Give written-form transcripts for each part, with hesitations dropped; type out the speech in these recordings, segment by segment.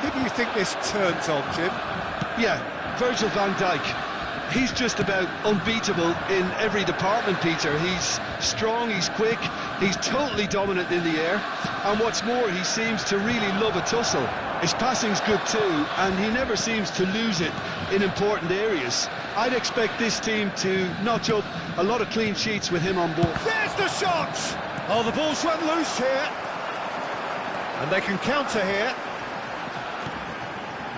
Who do you think this turns on, Jim? Yeah, Virgil van Dijk. He's just about unbeatable in every department, Peter. He's strong, he's quick, he's totally dominant in the air, and what's more, he seems to really love a tussle. His passing's good too, and he never seems to lose it in important areas. I'd expect this team to notch up a lot of clean sheets with him on board. There's the shot! Oh, the ball's run loose here. And they can counter here.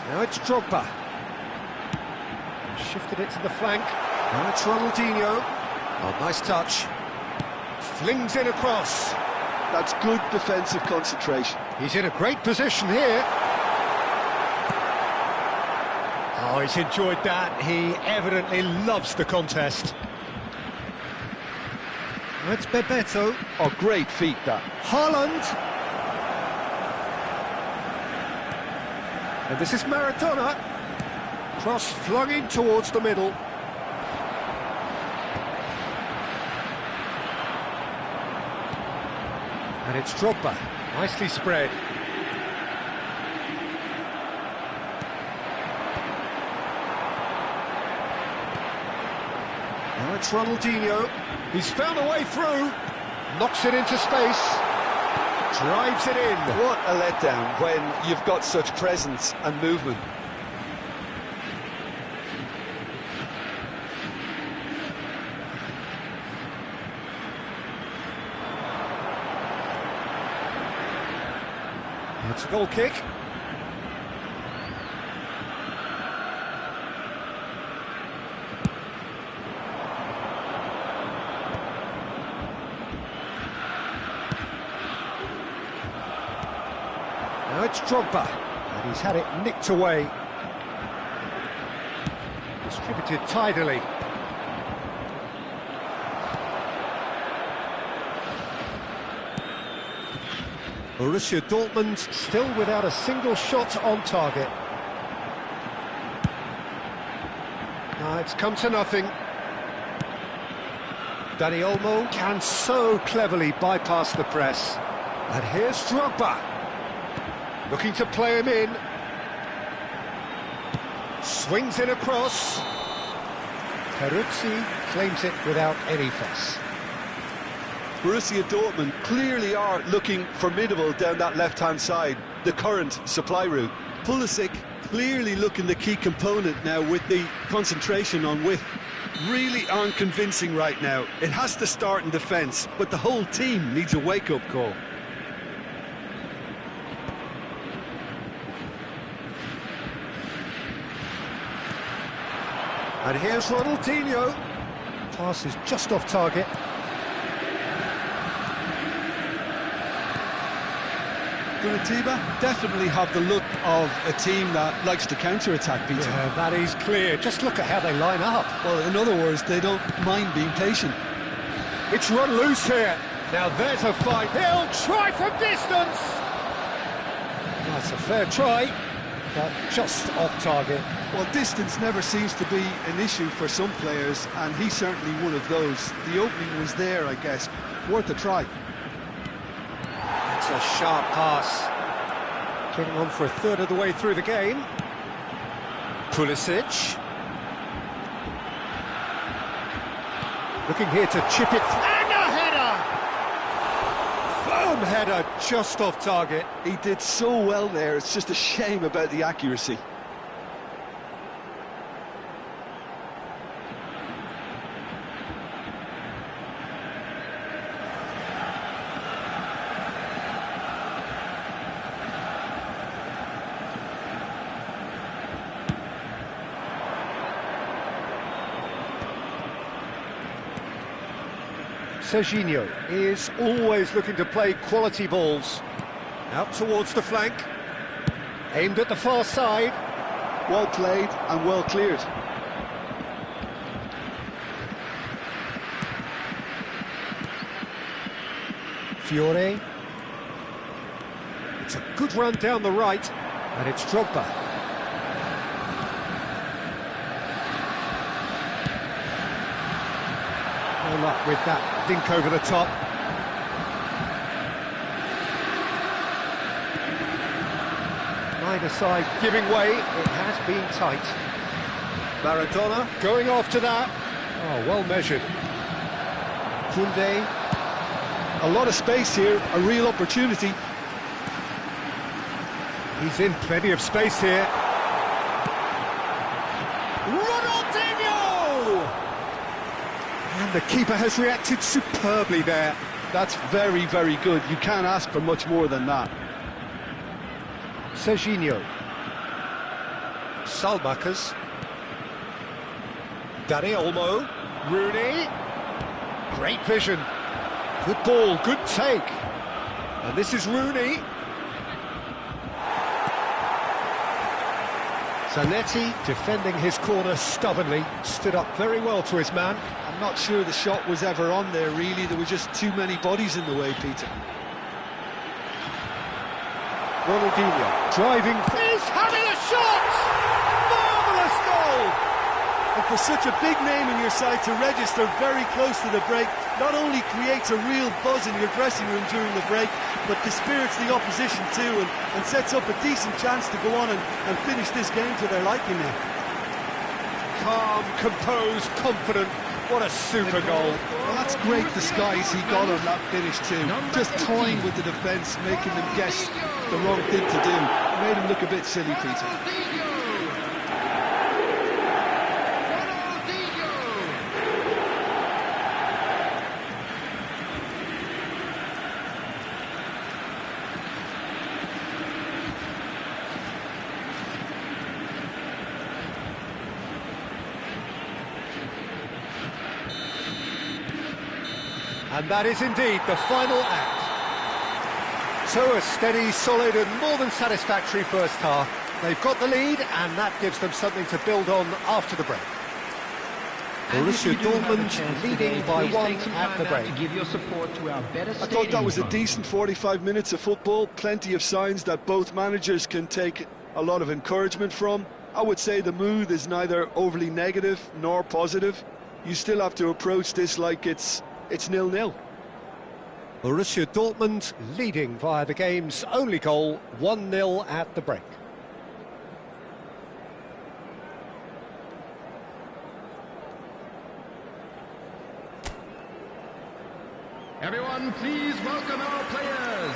Now it's Drogba. Shifted it to the flank. Now it's Ronaldinho. Oh, nice touch. Flings in across. That's good defensive concentration. He's in a great position here. Oh, he's enjoyed that. He evidently loves the contest. That's Bebeto. Oh, great feat, that. Haaland. And this is Maradona. Cross flung in towards the middle. And it's Drogba. Nicely spread. Now it's Ronaldinho. He's found a way through. Knocks it into space. Drives it in. What a letdown when you've got such presence and movement. It's a goal kick. Now it's Drogba, and he's had it nicked away. Distributed tidily. Borussia Dortmund still without a single shot on target. It's come to nothing. Dani Olmo can so cleverly bypass the press. And here's Drogba. Looking to play him in. Swings in across. Peruzzi claims it without any fuss. Borussia Dortmund clearly are looking formidable down that left-hand side, the current supply route. Pulisic clearly looking the key component now with the concentration on width. Really aren't convincing right now. It has to start in defence, but the whole team needs a wake-up call. And here's Ronaldinho. Pass is just off target. Curitiba definitely have the look of a team that likes to counter-attack, Peter. Yeah, that is clear. Just look at how they line up. Well, in other words, they don't mind being patient. It's run loose here. Now there's a fight. He'll try from distance. That's a fair try, but just off target. Well, distance never seems to be an issue for some players, and he's certainly one of those. The opening was there, I guess. Worth a try. It's a sharp pass. Getting on for a third of the way through the game. Pulisic. Looking here to chip it. And a header! Firm header, just off target. He did so well there, it's just a shame about the accuracy. Serginho is always looking to play quality balls. Out towards the flank. Aimed at the far side. Well played and well cleared. Fiore. It's a good run down the right. And it's Drogba. No luck with that dink over the top. Neither side giving way, it has been tight. Maradona going after that. Oh, well measured. Koundé. A lot of space here, a real opportunity. He's in plenty of space here. Ronaldinho! And the keeper has reacted superbly there. That's very, very good. You can't ask for much more than that. Serginho. Salmakers. Dani Olmo. Rooney. Great vision. Good ball, good take. And this is Rooney. Zanetti defending his corner stubbornly. Stood up very well to his man. I'm not sure the shot was ever on there, really. There were just too many bodies in the way, Peter. Ronaldinho driving. He's having a shot! Marvellous goal! And for such a big name in your side to register very close to the break, not only creates a real buzz in your dressing room during the break, but dispirits the opposition too, and sets up a decent chance to go on and finish this game to their liking now. Calm, composed, confident. What a super goal. Well, that's great disguise he got on that finish too. Just toying with the defence, making them guess the wrong thing to do. Made him look a bit silly, Peter. And that is indeed the final act. So a steady, solid and more than satisfactory first half. They've got the lead and that gives them something to build on after the break. Borussia Dortmund leading by one at the break. I thought that was a decent 45 minutes of football. Plenty of signs that both managers can take a lot of encouragement from. I would say the mood is neither overly negative nor positive. You still have to approach this like it's 0-0. Borussia Dortmund leading via the game's only goal, 1-0 at the break. Everyone, please welcome our players.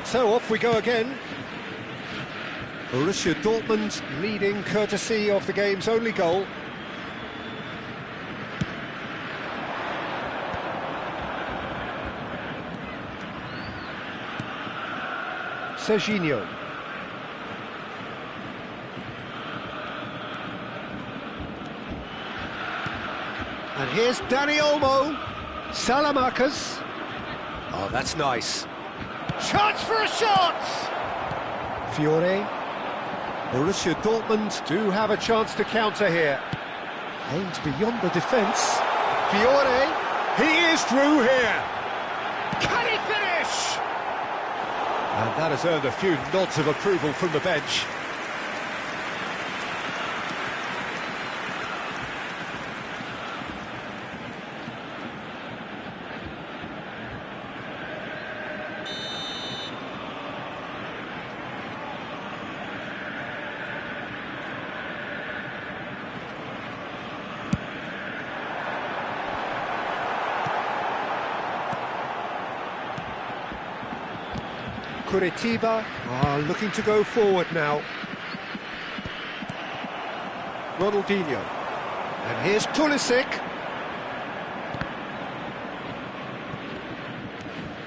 So off we go again. Borussia Dortmund leading courtesy of the game's only goal. Serginho. And here's Dani Olmo. Salmakers. Oh, that's nice. Chance for a shot! Fiore. Borussia Dortmund do have a chance to counter here. Aims beyond the defence. Fiore. He is through here. Can he finish? And that has earned a few nods of approval from the bench. Curitiba are looking to go forward now. Ronaldinho. And here's Pulisic.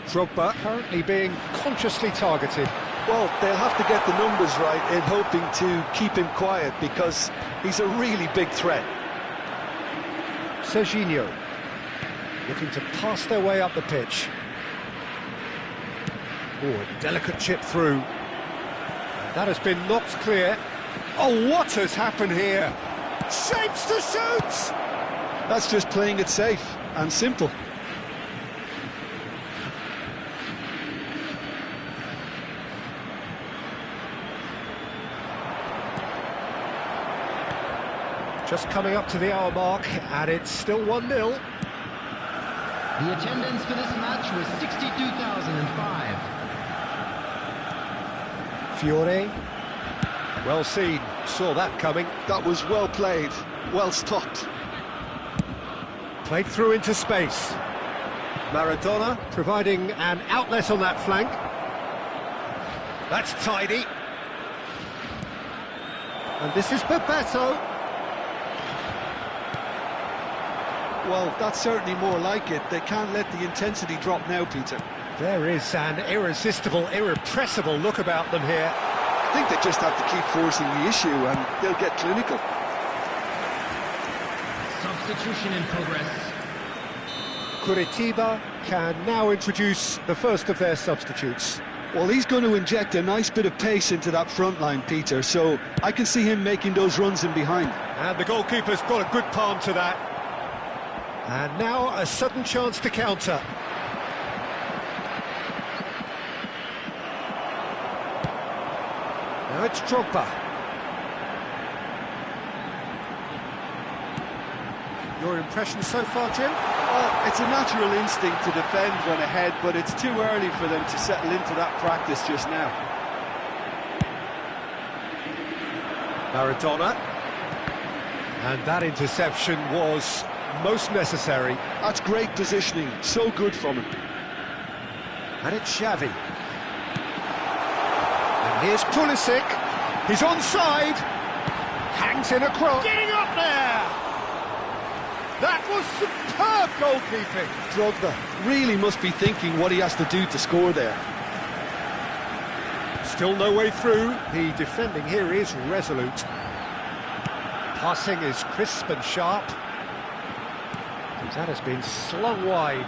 Drogba currently being consciously targeted. Well, they'll have to get the numbers right in hoping to keep him quiet because he's a really big threat. Serginho looking to pass their way up the pitch. Oh, a delicate chip through. And that has been knocked clear. Oh, what has happened here? Shapes to shoot! That's just playing it safe and simple. Just coming up to the hour mark, and it's still 1-0. The attendance for this match was 62,005. Fiore. Well seen, saw that coming. That was well played, well stopped. Played through into space. Maradona providing an outlet on that flank. That's tidy. And this is Bebeto. Well, that's certainly more like it. They can't let the intensity drop now, Peter. There is an irresistible, irrepressible look about them here. I think they just have to keep forcing the issue and they'll get clinical. Substitution in progress. Curitiba can now introduce the first of their substitutes. Well, he's going to inject a nice bit of pace into that front line, Peter, so I can see him making those runs in behind. And the goalkeeper's got a good palm to that. And now a sudden chance to counter. Now it's Drogba. Your impression so far, Jim? Well, it's a natural instinct to defend when ahead, but it's too early for them to settle into that practice just now. Maradona. And that interception was most necessary. That's great positioning, so good from him. And it's Xavi. And here's Pulisic. He's onside. Hangs in a cross. Getting up there! That was superb goalkeeping. Drogba really must be thinking what he has to do to score there. Still no way through. The defending here is resolute. Passing is crisp and sharp. That has been slung wide.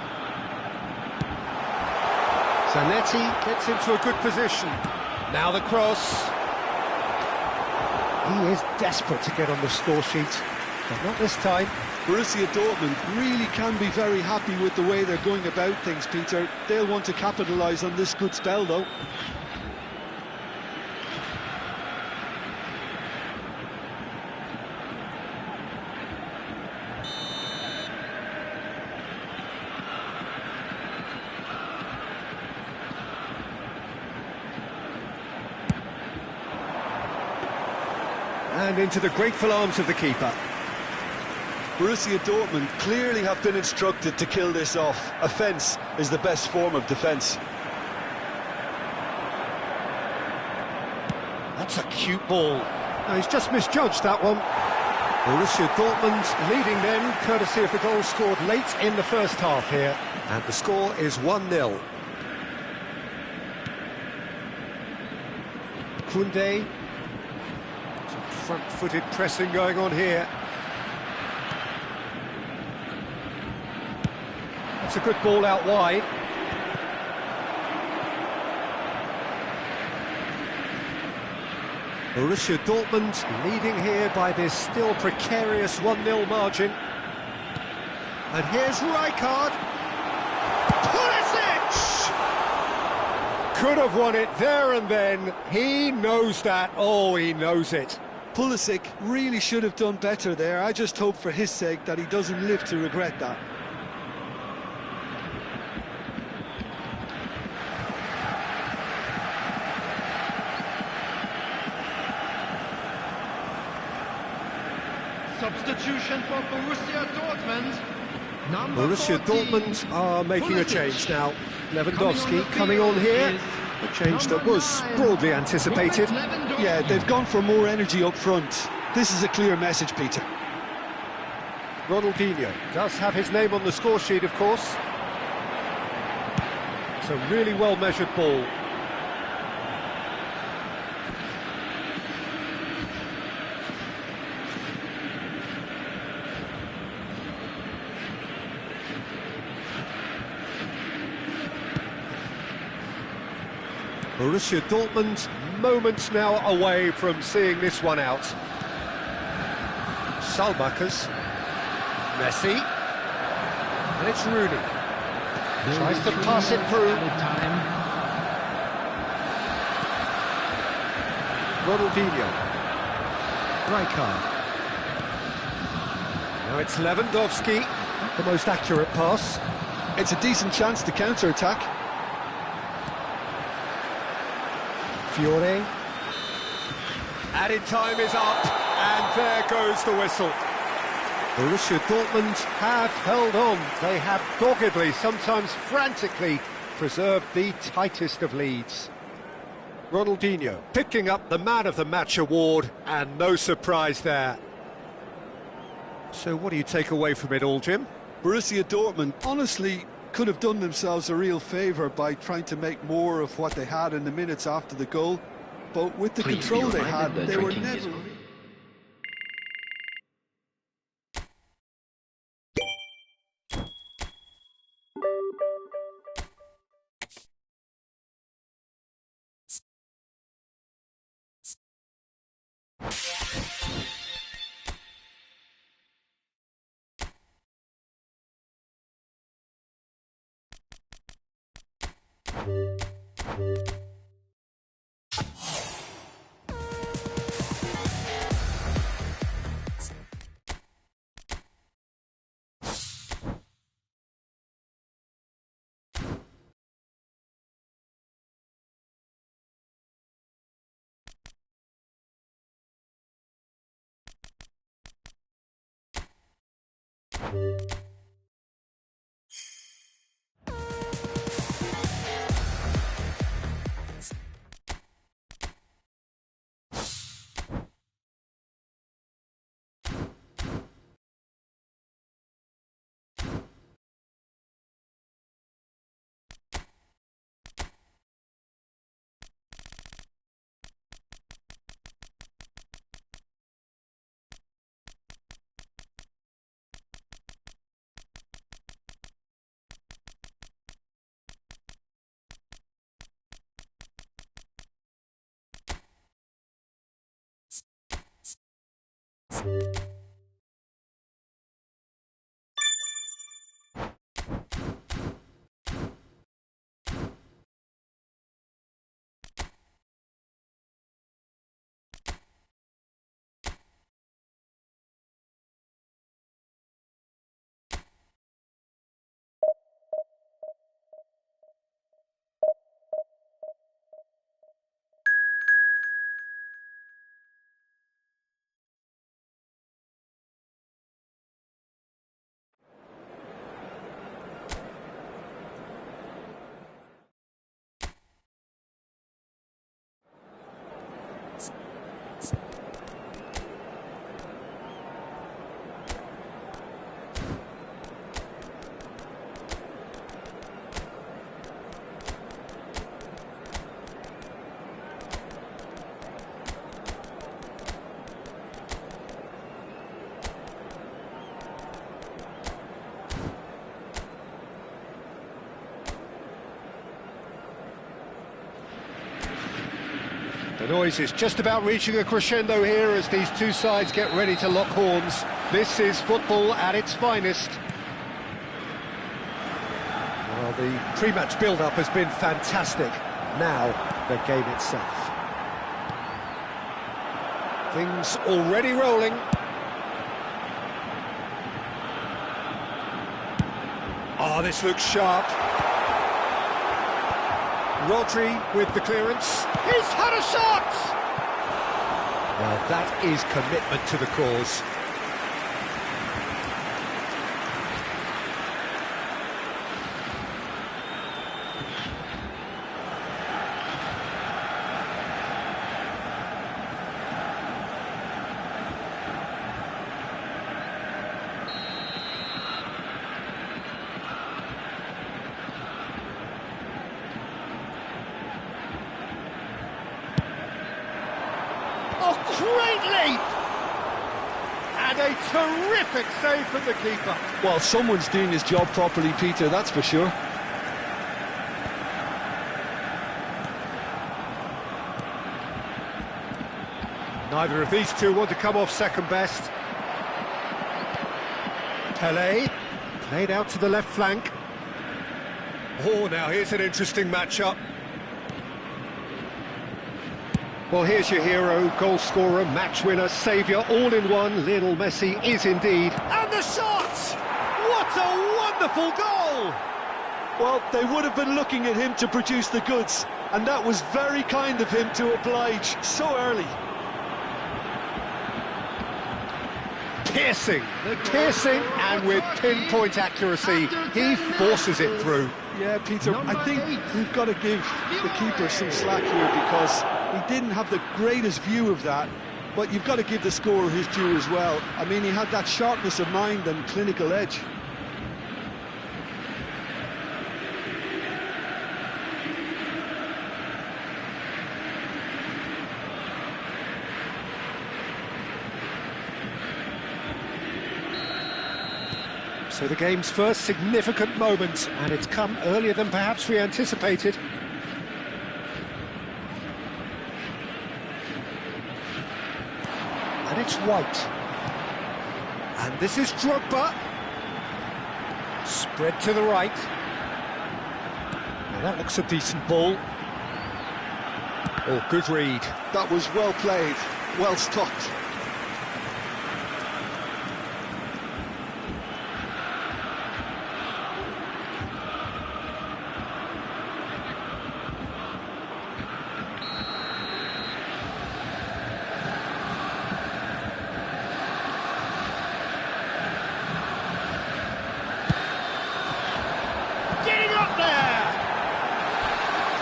Zanetti gets into a good position. Now the cross. He is desperate to get on the score sheet, but not this time. Borussia Dortmund really can be very happy with the way they're going about things, Peter. They'll want to capitalise on this good spell, though. And into the grateful arms of the keeper. Borussia Dortmund clearly have been instructed to kill this off. Offence is the best form of defence. That's a cute ball. No, he's just misjudged that one. Borussia Dortmund leading then, courtesy of the goal scored late in the first half here. And the score is 1-0. Koundé. Some front-footed pressing going on here. That's a good ball out wide. Borussia Dortmund leading here by this still precarious 1-0 margin. And here's Rijkaard. Pulisic! Could have won it there and then. He knows that. Oh, he knows it. Pulisic really should have done better there. I just hope for his sake that he doesn't live to regret that. Substitution for Borussia Dortmund. Borussia Dortmund are making a change now. Lewandowski coming on here. A change that was broadly anticipated. Yeah, they've gone for more energy up front. This is a clear message, Peter. Ronaldinho does have his name on the score sheet, of course. It's a really well-measured ball. Borussia Dortmund moments now away from seeing this one out. Salmakers, Messi, and it's Rooney. Tries to pass it through. Ronaldinho, Rijkaard. Now it's Lewandowski, not the most accurate pass. It's a decent chance to counter-attack. Fiore. Added time is up, and there goes the whistle. Borussia Dortmund have held on. They have doggedly, sometimes frantically, preserved the tightest of leads. Ronaldinho picking up the Man of the Match award, and no surprise there. So what do you take away from it all, Jim? Borussia Dortmund honestly could have done themselves a real favour by trying to make more of what they had in the minutes after the goal, but with the Please control be they reminded had, that they were drinking is never... The noise is just about reaching a crescendo here as these two sides get ready to lock horns. This is football at its finest. Well, the pre-match build-up has been fantastic. Now, the game itself. Things already rolling. Oh, this looks sharp. Rodri with the clearance. He's had a shot! Well, that is commitment to the cause. Great leap! And a terrific save from the keeper. Well, someone's doing his job properly, Peter, that's for sure. Neither of these two want to come off second best. Pelé, played out to the left flank. Oh, now here's an interesting matchup. Well, here's your hero, goal scorer, match winner, saviour, all in one. Lionel Messi is indeed. And the shot! What a wonderful goal! Well, they would have been looking at him to produce the goods, and that was very kind of him to oblige so early. Piercing, and with pinpoint accuracy, he forces it through. Yeah, Peter, I think we've got to give the keeper some slack here because he didn't have the greatest view of that, but you've got to give the scorer his due as well. I mean, he had that sharpness of mind and clinical edge. So the game's first significant moment, and it's come earlier than perhaps we anticipated. And it's White. And this is Drogba. Spread to the right. Now that looks a decent ball. Oh, good read. That was well played, well stopped.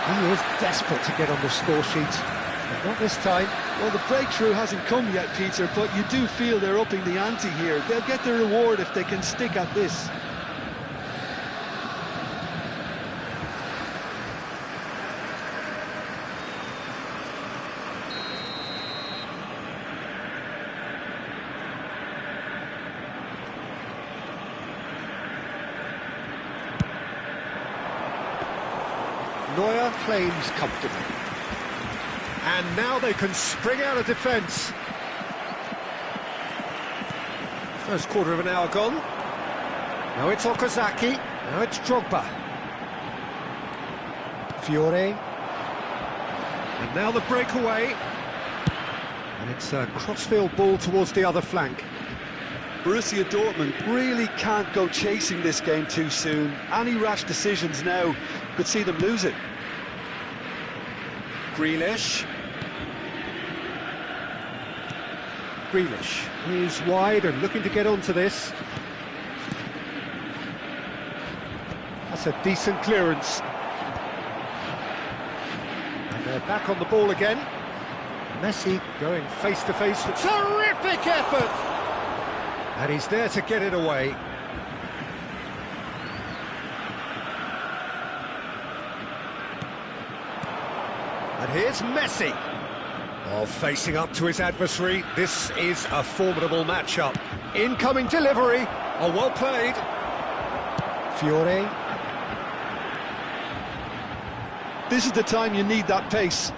He is desperate to get on the score sheet, but not this time. Well, the breakthrough hasn't come yet, Peter, but you do feel they're upping the ante here. They'll get their reward if they can stick at this. Neuer claims comfortably. And now they can spring out of defence. First quarter of an hour gone. Now it's Okazaki. Now it's Drogba. Fiore. And now the breakaway. And it's a crossfield ball towards the other flank. Borussia Dortmund really can't go chasing this game too soon. Any rash decisions now could see them lose it. Grealish. Grealish is wide and looking to get onto this. That's a decent clearance. And they're back on the ball again. Messi going face to face with terrific effort! And he's there to get it away. And here's Messi. Oh, facing up to his adversary. This is a formidable matchup. Incoming delivery. Oh, well played. Fiore. This is the time you need that pace.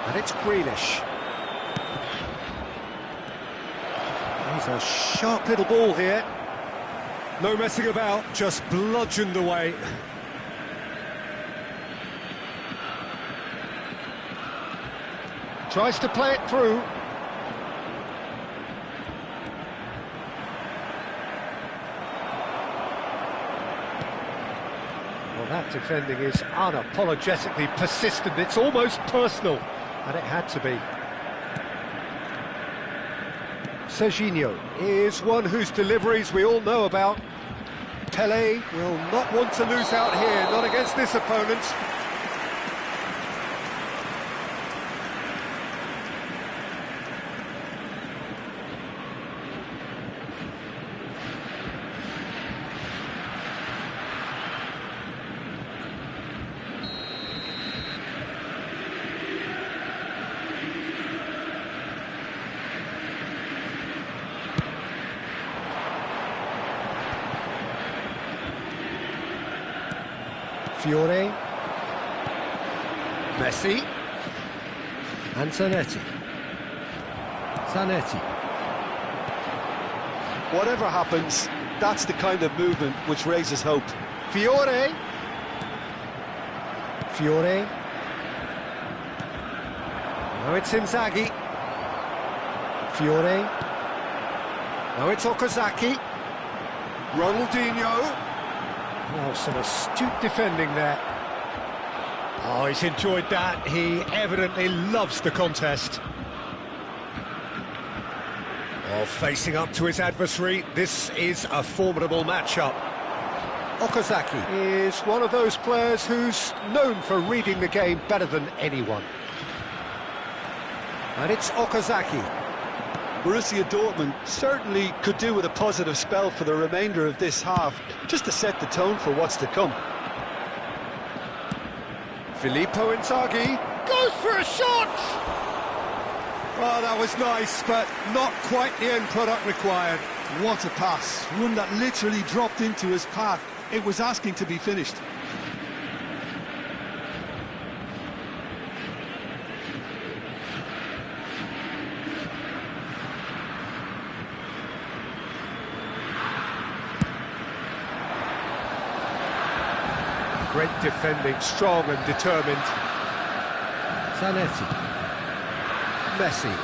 And it's Grealish. He's a sharp little ball here. No messing about, just bludgeoned away. Tries to play it through. Well, that defending is unapologetically persistent. It's almost personal, and it had to be. Serginho is one whose deliveries we all know about. Pelé will not want to lose out here, not against this opponent. Fiore, Messi, and Zanetti. Whatever happens, that's the kind of movement which raises hope. Fiore, Now it's Inzaghi. Fiore. Now it's Okazaki. Ronaldinho. Oh, some astute defending there. Oh, he's enjoyed that. He evidently loves the contest. Oh, facing up to his adversary, this is a formidable matchup. Okazaki is one of those players who's known for reading the game better than anyone. And it's Okazaki. Borussia Dortmund certainly could do with a positive spell for the remainder of this half, just to set the tone for what's to come. Filippo Inzaghi goes for a shot! Oh, that was nice, but not quite the end product required. What a pass, one that literally dropped into his path. It was asking to be finished. Great defending, strong and determined. Zanetti. Messi.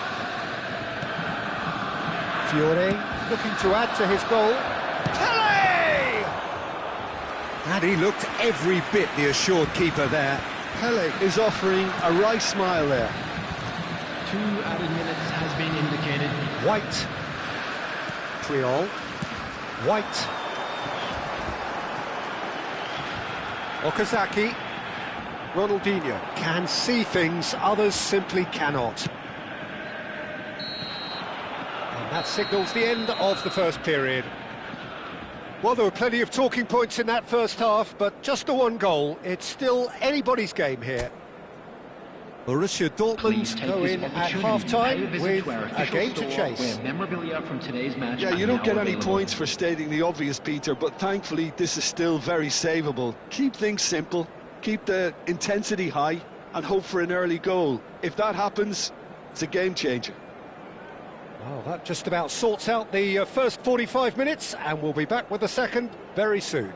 Fiore looking to add to his goal. Pele! And he looked every bit the assured keeper there. Pele is offering a right smile there. 2 added minutes has been indicated. White. Triol. White. Okazaki. Ronaldinho can see things others simply cannot. And that signals the end of the first period. Well, there were plenty of talking points in that first half, but just the one goal. It's still anybody's game here. Borussia Dortmund go in at half-time with a game to chase. Memorabilia from today's match. Yeah, you don't get any points for stating the obvious, Peter, but thankfully this is still very savable. Keep things simple, keep the intensity high, and hope for an early goal. If that happens, it's a game changer. Well, that just about sorts out the first 45 minutes, and we'll be back with the second very soon.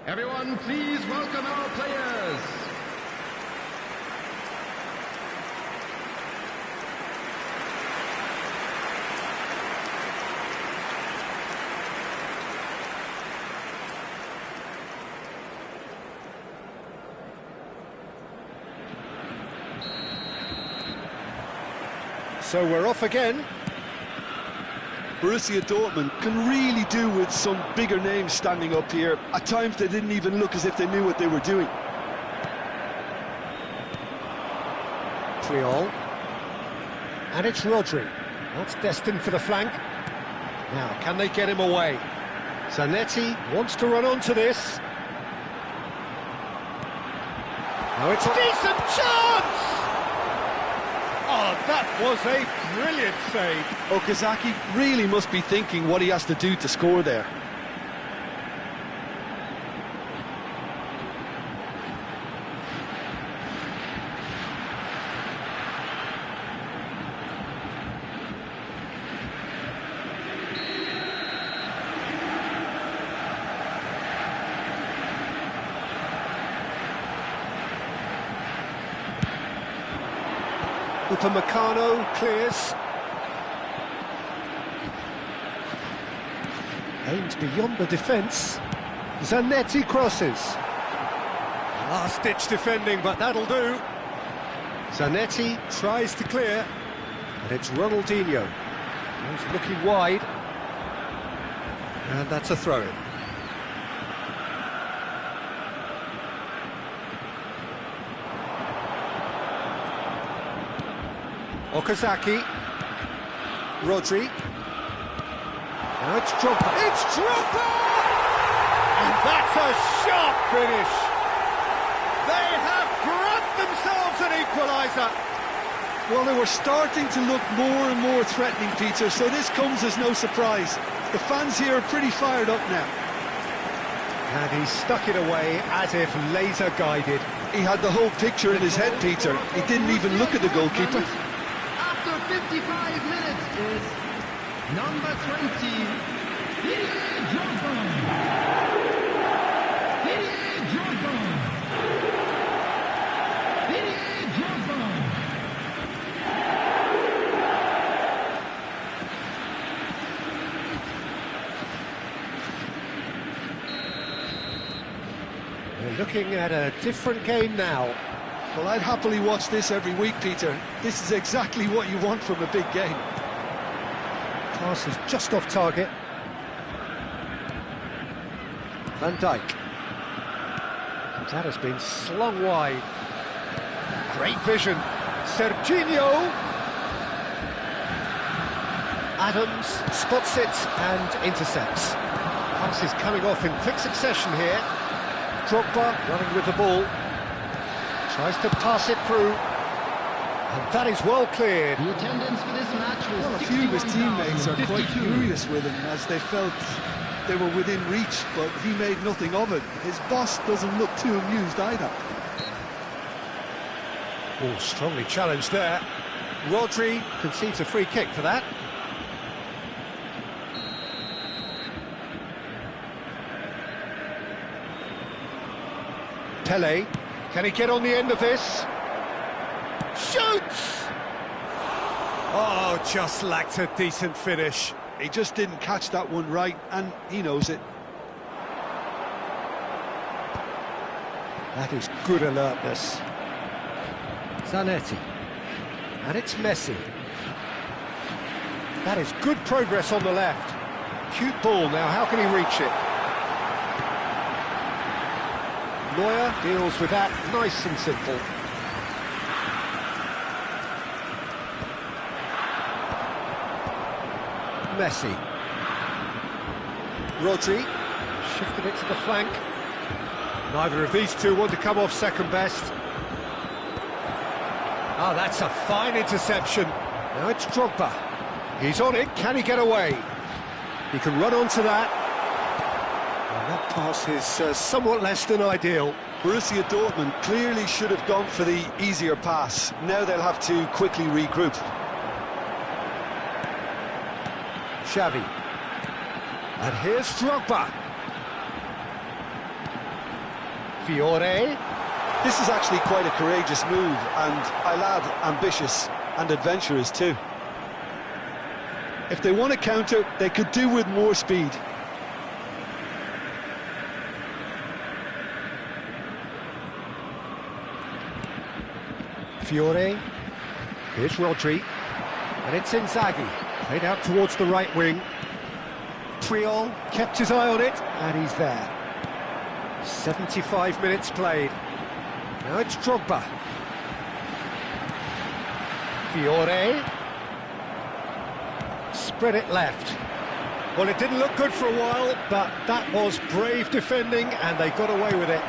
Everyone, please welcome our players. So we're off again. Borussia Dortmund can really do with some bigger names standing up here. At times they didn't even look as if they knew what they were doing. Triol. And it's Rodri. That's destined for the flank. Now, can they get him away? Zanetti wants to run onto this. Now it's a decent chance! Oh, that was a brilliant save. Okazaki really must be thinking what he has to do to score there. Upamecano clears. Aims beyond the defence. Zanetti crosses. Last-ditch defending, but that'll do. Zanetti tries to clear, and it's Ronaldinho. He's looking wide. And that's a throw-in. Okazaki. Rodri. Now it's Drogba. It's Drogba! And that's a sharp finish. They have grabbed themselves an equaliser. Well, they were starting to look more and more threatening, Peter, so this comes as no surprise. The fans here are pretty fired up now. And he stuck it away as if laser guided. He had the whole picture in his head, Peter. He didn't even look at the goalkeeper. After 55 minutes is number 20, Didier Drogba. Didier Drogba. Didier Drogba. We're looking at a different game now. Well, I'd happily watch this every week, Peter. This is exactly what you want from a big game. Pass is just off target. Van Dijk. That has been slung wide. Great vision. Serginho. Adams spots it and intercepts. Pass is coming off in quick succession here. Drogba running with the ball. Tries to pass it through. And that is well cleared. The attendance for this match was Well, a few of his teammates are quite furious with him as they felt they were within reach, but he made nothing of it. His boss doesn't look too amused either. Oh, strongly challenged there. Rodri concedes a free kick for that. Pele, can he get on the end of this? Shoots! Oh, just lacked a decent finish. He just didn't catch that one right, and he knows it. That is good alertness. Zanetti. And it's Messi. That is good progress on the left. Cute ball now, how can he reach it? Neuer deals with that nice and simple. Messi. Rodri shifted it to the flank. Neither of these two want to come off second best. Oh, that's a fine interception. Now it's Drogba. He's on it, can he get away? He can run onto that. And that pass is somewhat less than ideal. Borussia Dortmund clearly should have gone for the easier pass. Now they'll have to quickly regroup. Xavi. And here's Drogba. Fiore. This is actually quite a courageous move, and I'll add ambitious and adventurous too. If they want to counter, they could do with more speed. Fiore. Here's Rodri. And it's Inzaghi. Played out towards the right wing. Triol kept his eye on it, and he's there. 75 minutes played. Now it's Drogba. Fiore. Spread it left. Well, it didn't look good for a while, but that was brave defending, and they got away with it.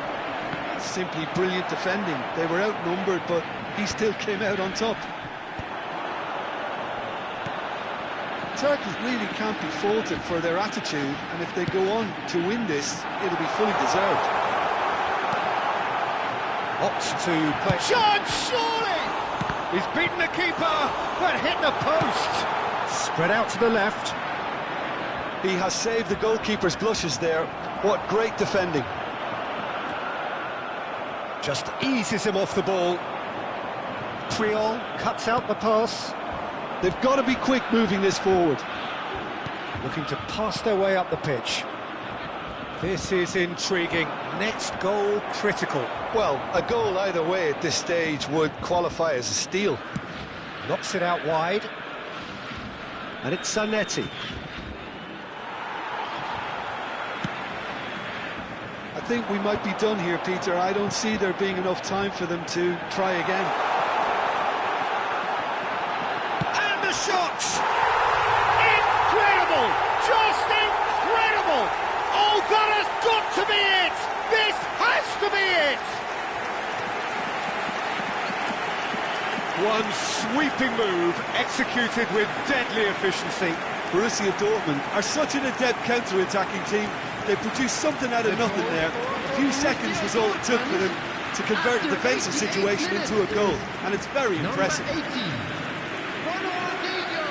Simply brilliant defending. They were outnumbered, but he still came out on top. Turkey really can't be faulted for their attitude, and if they go on to win this, it'll be fully deserved. Opts to play. Shot, surely! He's beaten the keeper, but hit the post. Spread out to the left. He has saved the goalkeeper's blushes there. What great defending. Just eases him off the ball. Triol cuts out the pass. They've got to be quick moving this forward. Looking to pass their way up the pitch. This is intriguing. Next goal critical. Well, a goal either way at this stage would qualify as a steal. Knocks it out wide. And it's Zanetti. I think we might be done here, Peter. I don't see there being enough time for them to try again. And the shots! Incredible! Just incredible! Oh, that has got to be it! This has to be it! One sweeping move, executed with deadly efficiency. Borussia Dortmund are such an adept counter-attacking team. They produced something out of nothing there. A few seconds was all it took for them to convert a defensive situation into a goal, and it's very impressive. Number 18, Ronaldinho!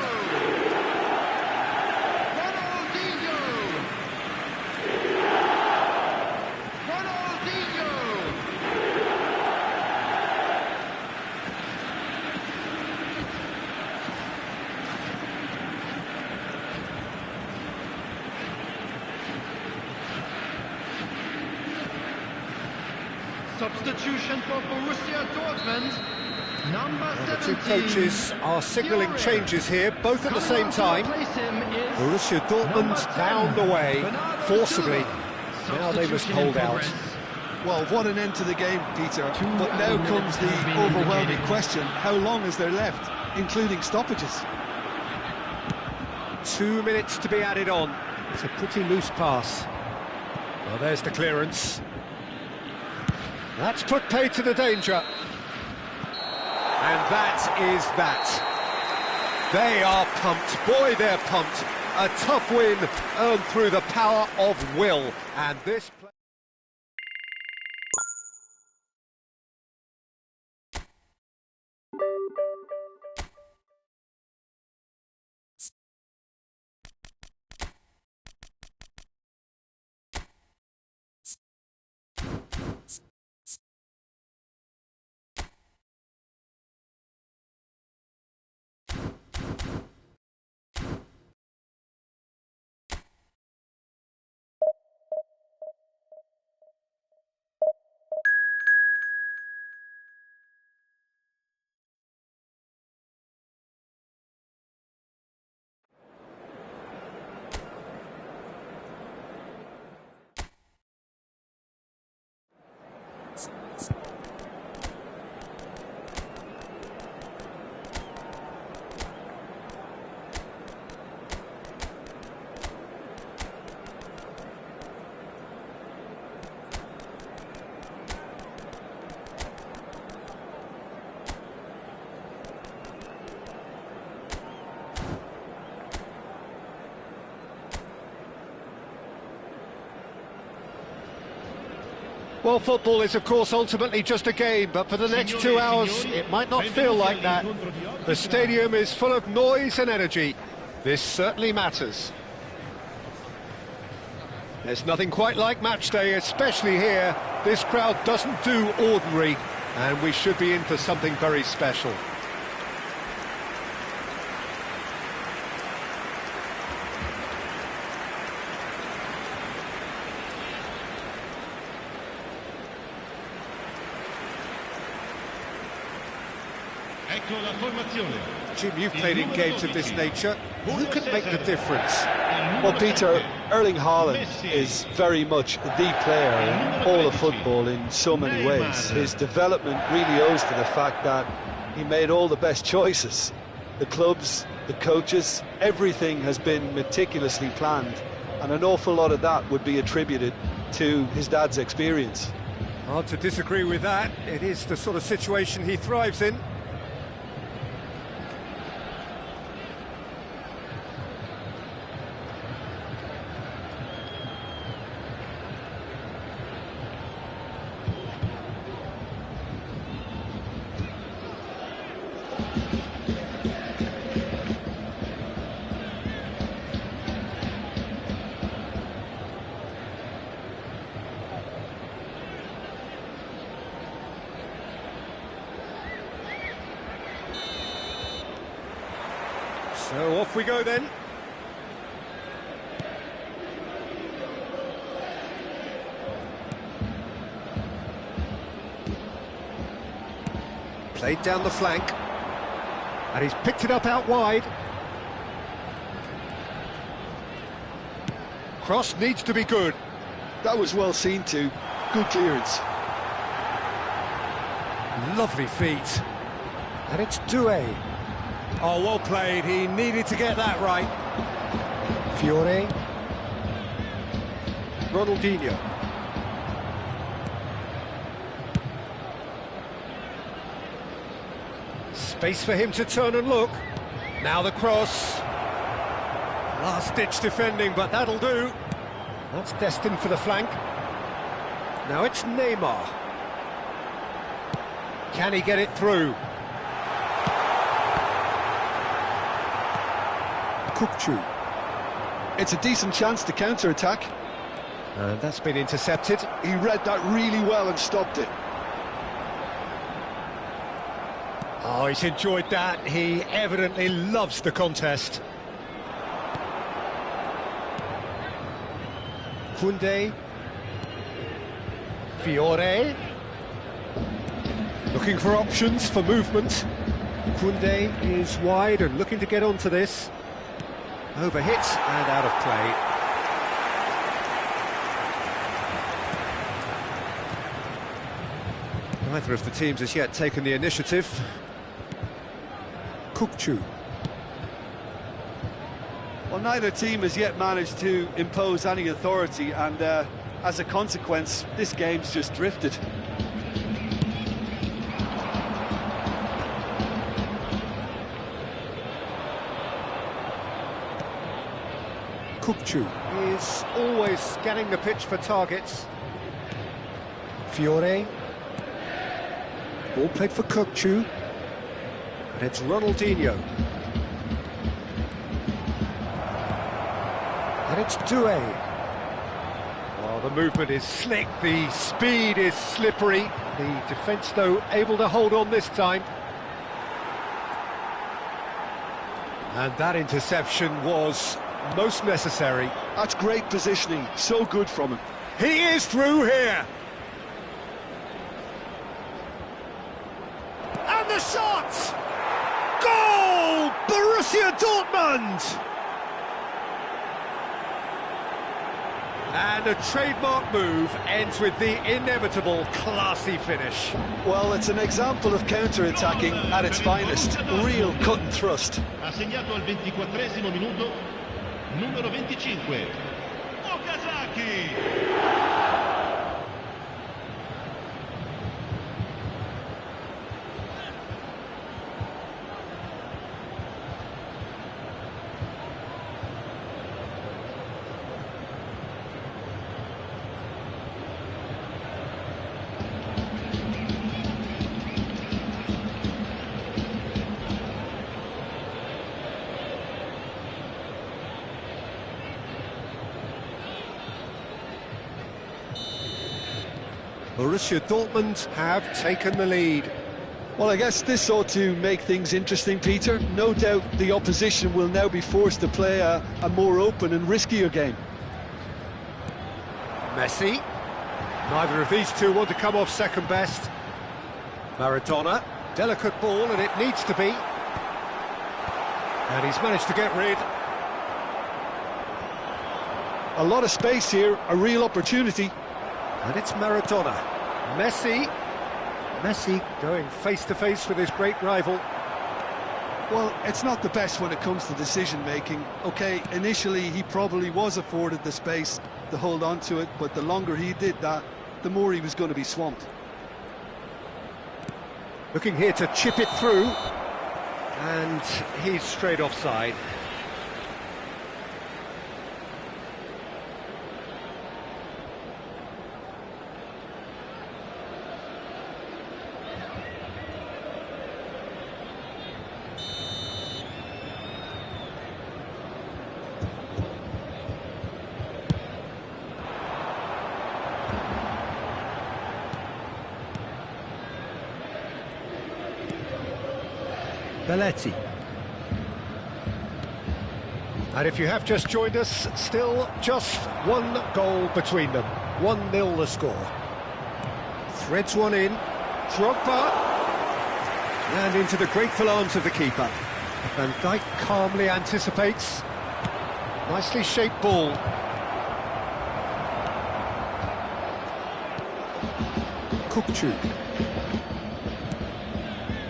Ronaldinho! Ronaldinho! Substitution for Borussia Dortmund, number The two 17. coaches are signalling changes here, both at the same time. Borussia Dortmund found a way, forcibly. Now they must hold out. Well, what an end to the game, Peter. But now comes the overwhelming question: how long is there left, including stoppages? 2 minutes to be added on. It's a pretty loose pass. Well, there's the clearance. That's put paid to the danger. And that is that. They are pumped. Boy, they're pumped. A tough win earned through the power of will. And this... Well, football is, of course, ultimately just a game, but for the next 2 hours, it might not feel like that. The stadium is full of noise and energy. This certainly matters. There's nothing quite like match day, especially here. This crowd doesn't do ordinary, and we should be in for something very special. Jim, you've played in games of this nature. Who can make the difference? Well, Peter, Erling Haaland is very much the player in all of football in so many ways. His development really owes to the fact that he made all the best choices. The clubs, the coaches, everything has been meticulously planned, and an awful lot of that would be attributed to his dad's experience. Hard to disagree with that. It is the sort of situation he thrives in. So off we go then. Played down the flank. And he's picked it up out wide. Cross needs to be good. That was well seen too. Good clearance. Lovely feet. And it's Doué. Oh, well played. He needed to get that right. Fiore. Ronaldinho. Space for him to turn and look. Now the cross. Last-ditch defending, but that'll do. That's destined for the flank. Now it's Neymar. Can he get it through? Kukçu. It's a decent chance to counter-attack. And that's been intercepted. He read that really well and stopped it. Oh, he's enjoyed that. He evidently loves the contest. Koundé. Fiore. Looking for options for movement. Koundé is wide and looking to get onto this. Overhit and out of play. Neither of the teams has yet taken the initiative. Kukçu. Well, neither team has yet managed to impose any authority, and as a consequence, this game's just drifted. Kukçu is always scanning the pitch for targets. Fiore. Ball played for Kukçu. And it's Ronaldinho. And it's Doué. Oh, the movement is slick, the speed is slippery. The defence, though, able to hold on this time. And that interception was most necessary. That's great positioning, so good from him. He is through here. And the shot! Goal! Borussia Dortmund! And a trademark move ends with the inevitable classy finish. Well, it's an example of counter-attacking at its finest. Real cut and thrust. Ha segnato al 24esimo minuto, numero 25, Okazaki! Borussia Dortmund have taken the lead. Well, I guess this ought to make things interesting, Peter. No doubt the opposition will now be forced to play a more open and riskier game. Messi. Neither of these two want to come off second best. Maradona. Delicate ball, and it needs to be. And he's managed to get rid. A lot of space here, a real opportunity. And it's Maradona. Messi. Messi going face-to-face with his great rival. Well, it's not the best when it comes to decision-making. OK, initially he probably was afforded the space to hold on to it, but the longer he did that, the more he was going to be swamped. Looking here to chip it through. And he's straight offside. Belletti. And if you have just joined us, still just one goal between them. 1-0 the score. Threads one in. Drogba. And into the grateful arms of the keeper. Van Dijk calmly anticipates. Nicely shaped ball. Kukçu.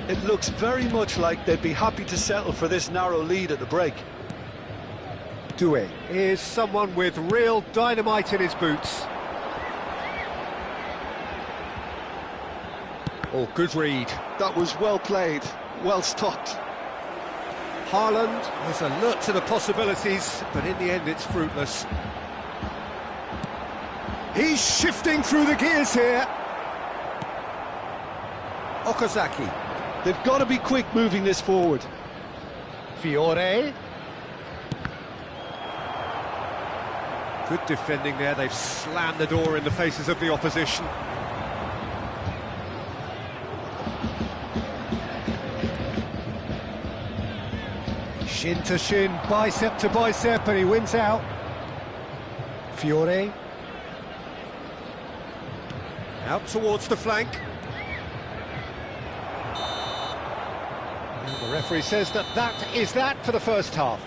It looks very much like they'd be happy to settle for this narrow lead at the break. Doué is someone with real dynamite in his boots. Oh, good read. That was well played, well stopped. Haaland is alert to the possibilities, but in the end it's fruitless. He's shifting through the gears here. Okazaki. They've got to be quick moving this forward. Fiore. Good defending there, they've slammed the door in the faces of the opposition. Shin to shin, bicep to bicep, and he wins out. Fiore. Out towards the flank. And the referee says that is that for the first half.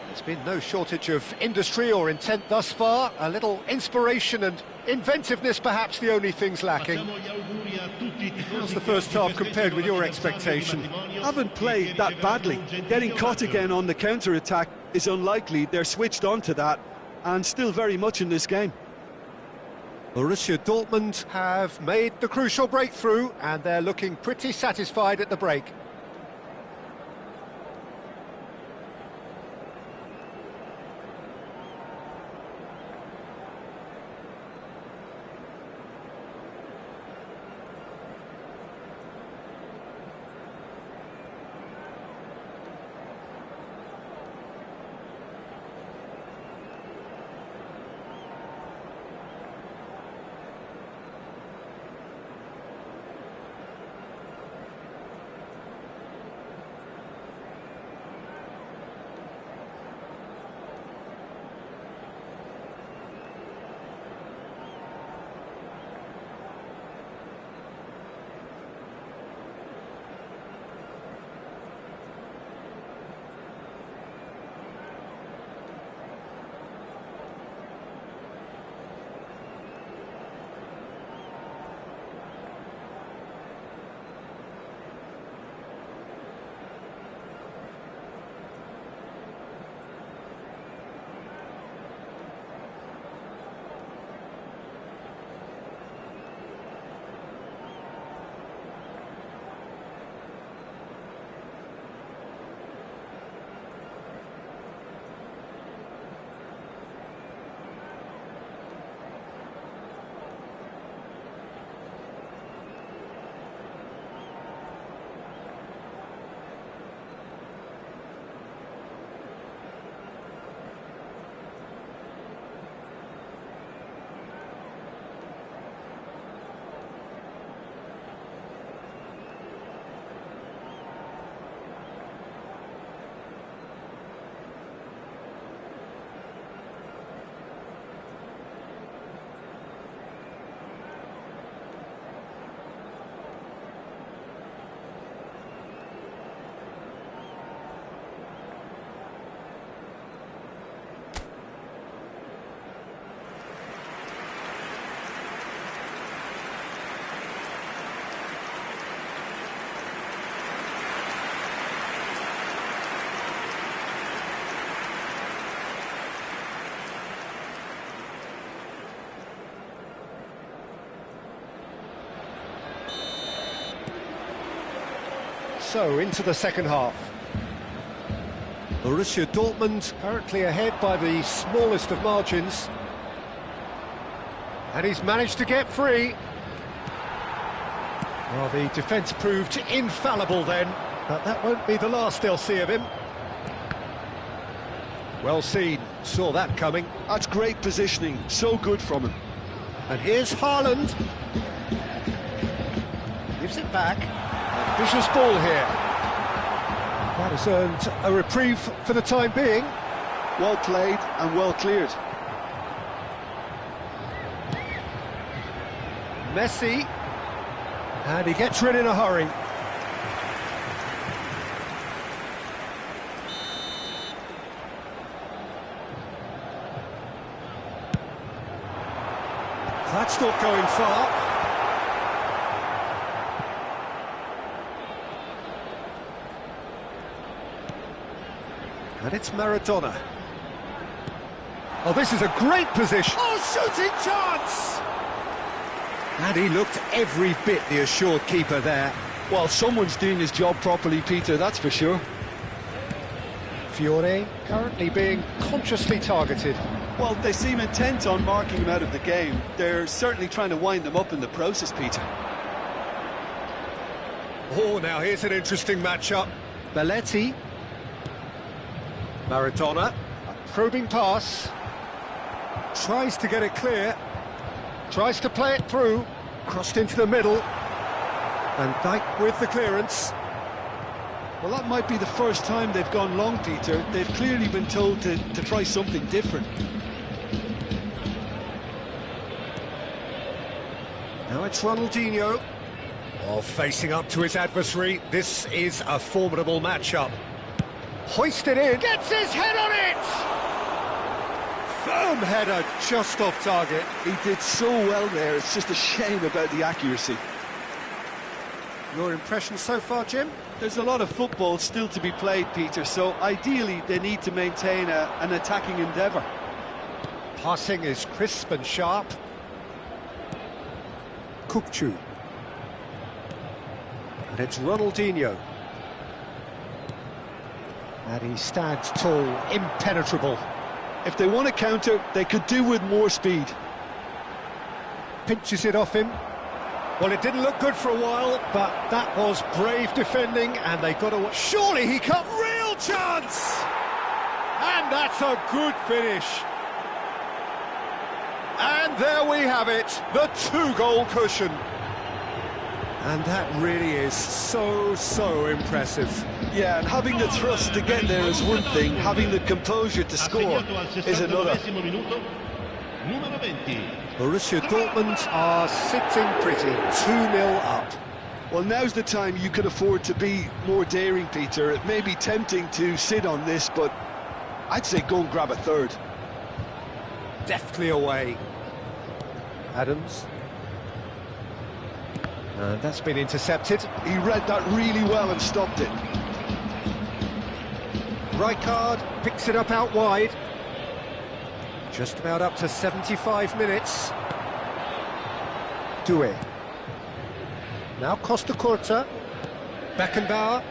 There's been no shortage of industry or intent thus far. A little inspiration and inventiveness, perhaps the only things lacking. How's the first half compared with your expectation? Haven't played that badly. Getting caught again on the counter-attack is unlikely. They're switched on to that and still very much in this game. Borussia Dortmund have made the crucial breakthrough and they're looking pretty satisfied at the break. So, into the second half. Borussia Dortmund currently ahead by the smallest of margins. And he's managed to get free. Well, the defence proved infallible then, but that won't be the last they'll see of him. Well seen, saw that coming. That's great positioning, so good from him. And here's Haaland. Gives it back. Ambitious ball here. That has earned a reprieve for the time being. Well played and well cleared. Messi. And he gets rid in a hurry. That's not going far. And it's Maradona. Oh, this is a great position. Oh, shooting chance! And he looked every bit the assured keeper there. Well, someone's doing his job properly, Peter, that's for sure. Fiore currently being consciously targeted. Well, they seem intent on marking him out of the game. They're certainly trying to wind them up in the process, Peter. Oh, now here's an interesting matchup. Belletti. Maradona. A probing pass. Tries to get it clear. Tries to play it through. Crossed into the middle. Van Dijk with the clearance. Well, that might be the first time they've gone long, Peter. They've clearly been told to try something different. Now it's Ronaldinho. Oh, facing up to his adversary. This is a formidable matchup. Hoisted in. Gets his head on it! Firm header, just off target. He did so well there. It's just a shame about the accuracy. Your impression so far, Jim? There's a lot of football still to be played, Peter, so ideally they need to maintain an attacking endeavour. Passing is crisp and sharp. Kukçu. And it's Ronaldinho. And he stands tall, impenetrable. If they want to counter, they could do with more speed. Pinches it off him. Well, it didn't look good for a while, but that was brave defending, and they got away. Surely he cut, real chance! And that's a good finish. And there we have it, the 2-goal cushion. And that really is so impressive. Yeah, and having the thrust to get there is one thing, having the composure to score is another. Borussia Dortmund are sitting pretty, 2-0 up. Well, now's the time you can afford to be more daring, Peter. It may be tempting to sit on this, but I'd say go and grab a third. Deftly away. Adams. And that's been intercepted. He read that really well and stopped it. Rijkaard picks it up out wide. Just about up to 75 minutes. Doué. Now Costa Curta. Beckenbauer.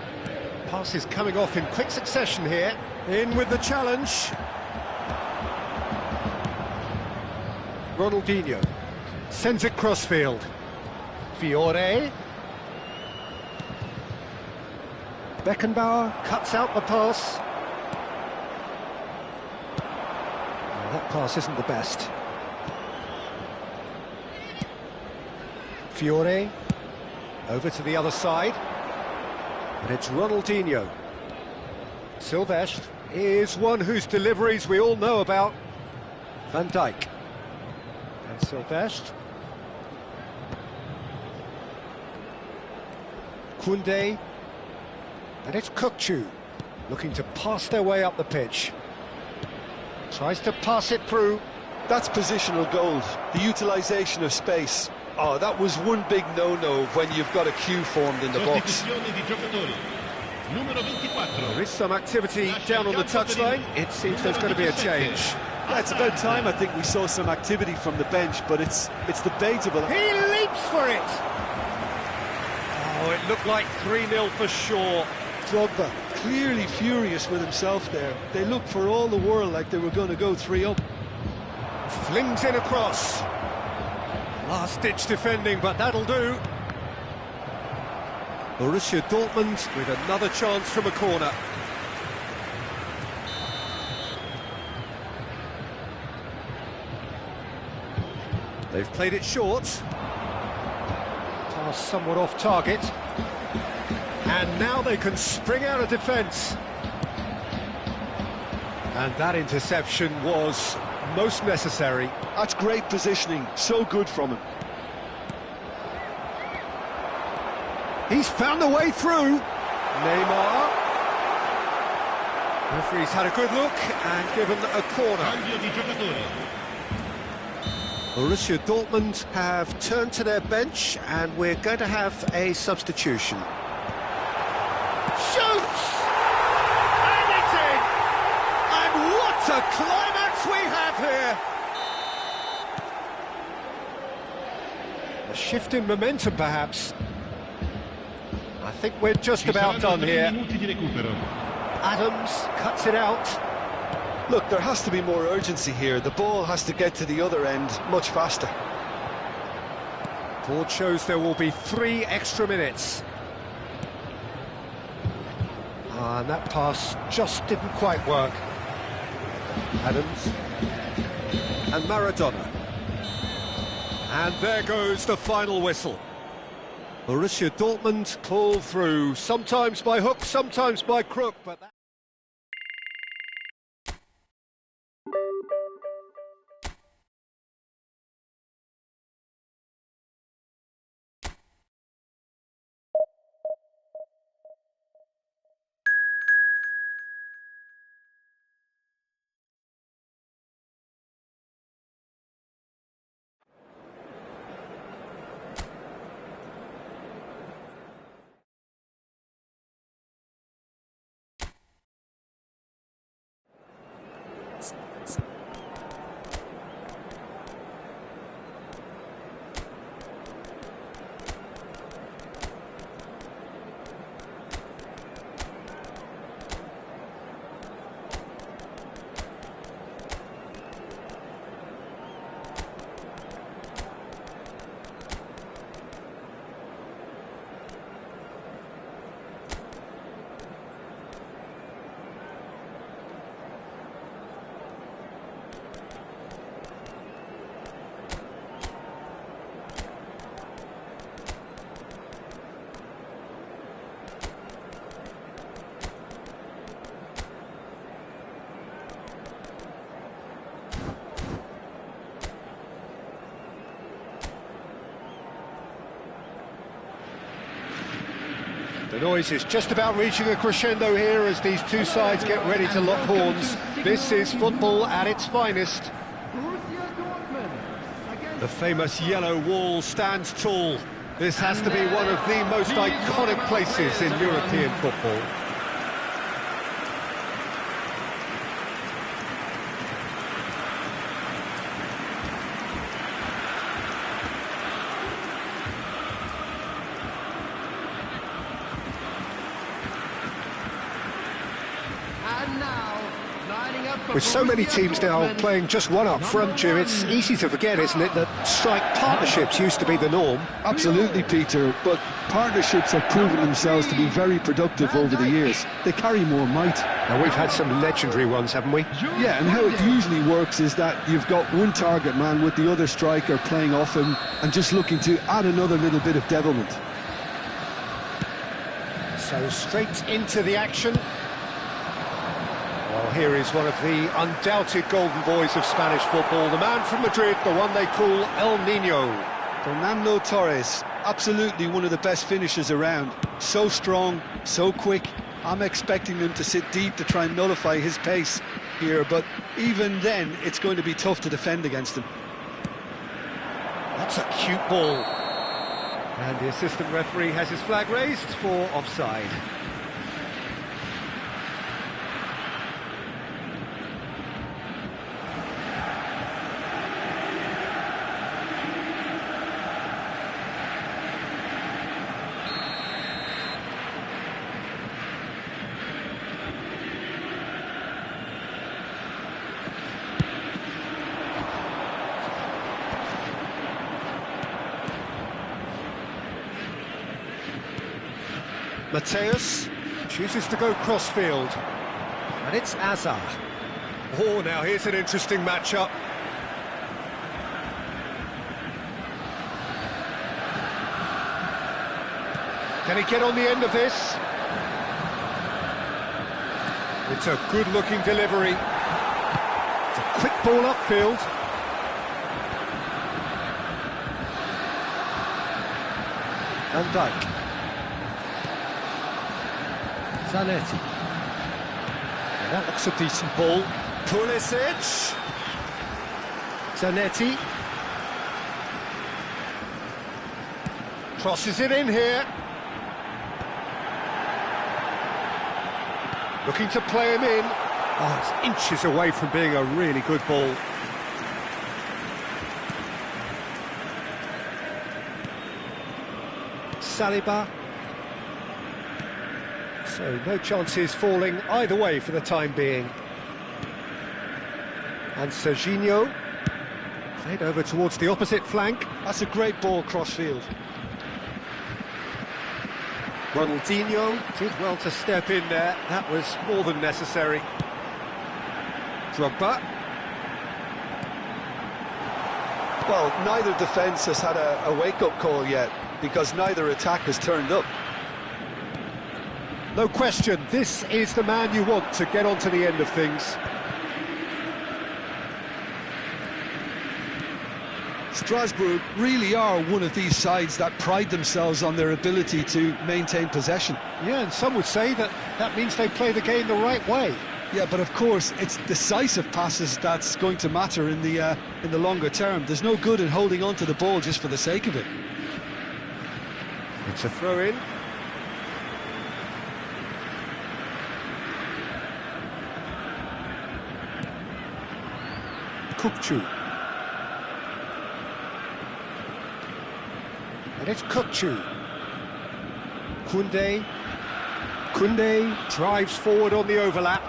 Pass is coming off in quick succession here. In with the challenge. Ronaldinho. Sends it crossfield. Fiore. Beckenbauer cuts out the pass. That pass isn't the best. Fiore, over to the other side. And it's Ronaldinho. Silvestre is one whose deliveries we all know about. Van Dijk. And Silvestre. Koundé. And it's Kukçu, looking to pass their way up the pitch. Tries to pass it through. That's positional gold, the utilisation of space. Oh, that was one big no-no when you've got a queue formed in the box. There is some activity down on the touchline. It seems there's going to be a change. Yeah, it's about time I think we saw some activity from the bench, but it's debatable. He leaps for it! Oh, it looked like 3-0 for sure. Drogba, clearly furious with himself there. They looked for all the world like they were going to go 3 up. Flings in across. Last-ditch defending, but that'll do. Borussia Dortmund with another chance from a corner. They've played it short. Pass somewhat off target. And now they can spring out of defence. And that interception was most necessary. That's great positioning, so good from him. He's found a way through. Neymar. Referee's had a good look and given a corner. Borussia Dortmund have turned to their bench and we're going to have a substitution. Shoots! And it's in! And what a climax we have here! A shift in momentum, perhaps. I think we're just about done here. Adams cuts it out. Look, there has to be more urgency here. The ball has to get to the other end much faster. Board shows there will be 3 extra minutes. And that pass just didn't quite work. Adams. And Maradona. And there goes the final whistle. Borussia Dortmund pull through, sometimes by hook, sometimes by crook, but that... The noise is just about reaching a crescendo here as these two sides get ready to lock horns. This is football at its finest. The famous yellow wall stands tall. This has to be one of the most iconic places in European football. With so many teams now playing just one up front, Jim, it's easy to forget, isn't it, that strike partnerships used to be the norm? Absolutely, Peter, but partnerships have proven themselves to be very productive over the years. They carry more might. Now, we've had some legendary ones, haven't we? Yeah, and how it usually works is that you've got one target man with the other striker playing off him and just looking to add another little bit of devilment. So straight into the action. Well, here is one of the undoubted golden boys of Spanish football, the man from Madrid, the one they call El Nino. Fernando Torres, absolutely one of the best finishers around. So strong, so quick. I'm expecting him to sit deep to try and nullify his pace here, but even then, it's going to be tough to defend against him. That's a cute ball. And the assistant referee has his flag raised for offside. Mateus chooses to go crossfield, and it's Azar. Oh, now here's an interesting matchup. Can he get on the end of this? It's a good-looking delivery. It's a quick ball upfield. Van Dijk. Zanetti. That looks a decent ball. Pulisic. Zanetti. Crosses it in here. Looking to play him in. Oh, it's inches away from being a really good ball. Saliba. So no chances falling either way for the time being. And Serginho played over towards the opposite flank. That's a great ball cross-field. Ronaldinho did well to step in there. That was more than necessary. Drogba. Well, neither defence has had a wake-up call yet, because neither attack has turned up. No question, this is the man you want to get onto the end of things. Strasbourg really are one of these sides that pride themselves on their ability to maintain possession. Yeah, and some would say that that means they play the game the right way. Yeah, but of course, it's decisive passes that's going to matter in the longer term. There's no good in holding on to the ball just for the sake of it. It's a throw-in. Kukçu. And it's Kukçu. Koundé drives forward on the overlap.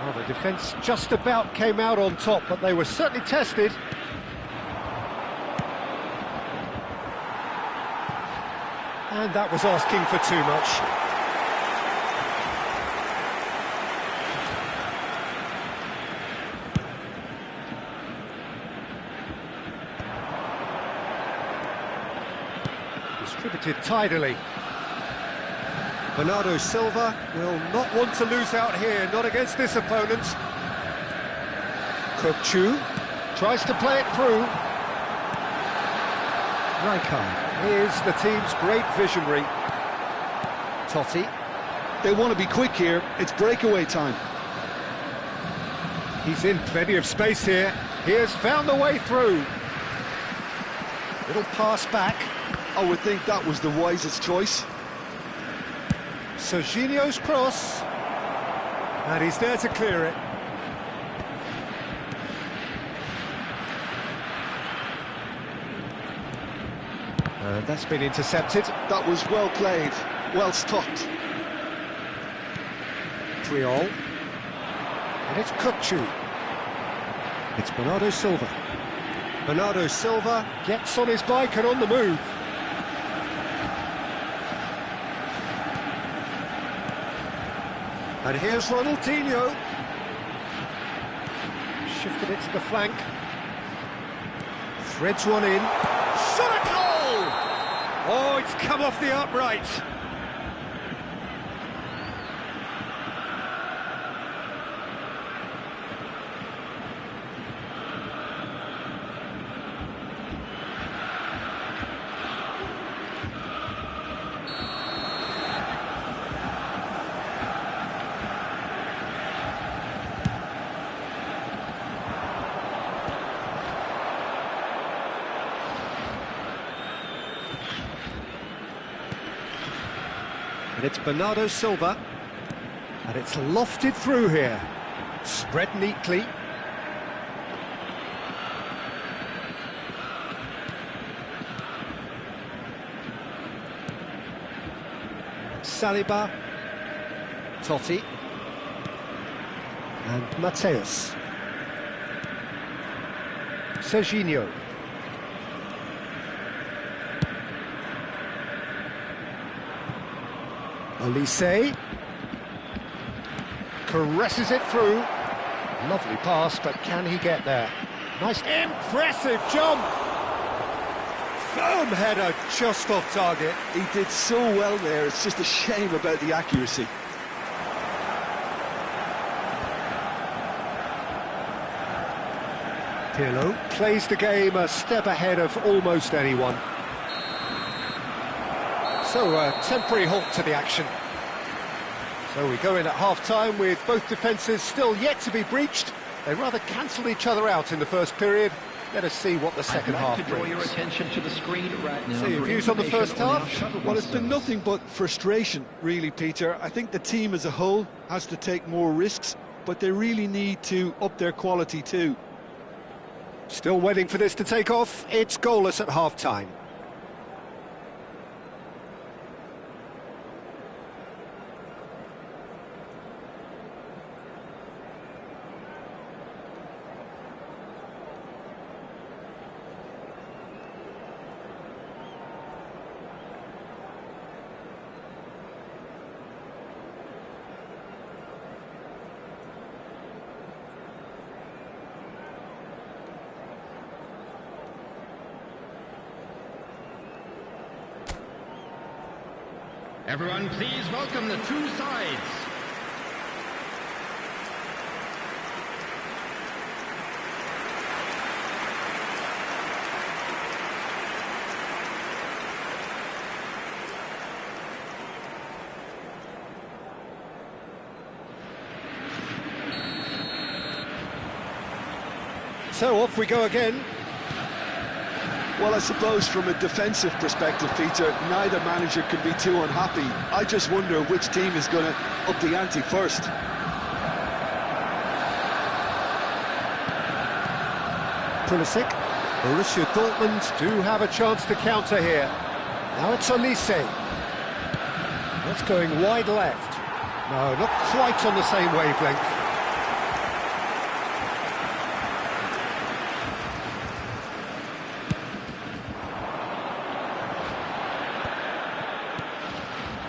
Well, the defence just about came out on top, but they were certainly tested. And that was asking for too much. Distributed tidily. Bernardo Silva will not want to lose out here, not against this opponent. Kukçu tries to play it through. Rijkaard is the team's great visionary. Totti. They want to be quick here, it's breakaway time. He's in plenty of space here. He has found the way through. Little pass back. I would think that was the wisest choice. Serginho's cross. And he's there to clear it. And that's been intercepted. That was well played, well stopped. Triol. And it's Kukçu. It's Bernardo Silva. Bernardo Silva gets on his bike and on the move. And here's Ronaldinho. Shifted it to the flank. Threads one in. Shot a goal! Oh, it's come off the upright. And it's Bernardo Silva, and it's lofted through here, spread neatly. Saliba, Totti, and Mateus. Serginho. Olise caresses it through. Lovely pass, but can he get there? Nice, impressive jump! Firm header, just off target. He did so well there, it's just a shame about the accuracy. Pirlo plays the game a step ahead of almost anyone. So a temporary halt to the action. So we go in at half-time with both defences still yet to be breached. They rather cancelled each other out in the first period. Let us see what the second half brings. I'd like to draw your attention to the screen right now. So your views on the first half? Well, it's been nothing but frustration, really, Peter. I think the team as a whole has to take more risks, but they really need to up their quality too. Still waiting for this to take off. It's goalless at half-time. Everyone, please welcome the two sides. So off we go again. Well, I suppose from a defensive perspective, Peter, neither manager can be too unhappy. I just wonder which team is going to up the ante first. Pulisic. Borussia Dortmund do have a chance to counter here. Now it's Olise. That's going wide left. No, not quite on the same wavelength.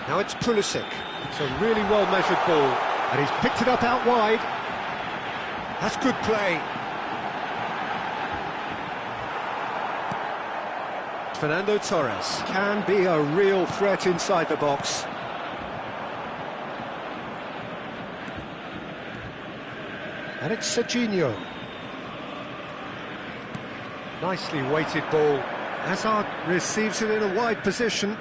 Now it's Pulisic. It's a really well-measured ball, and he's picked it up out wide. That's good play. Fernando Torres can be a real threat inside the box. And it's Serginho. Nicely weighted ball. Hazard receives it in a wide position.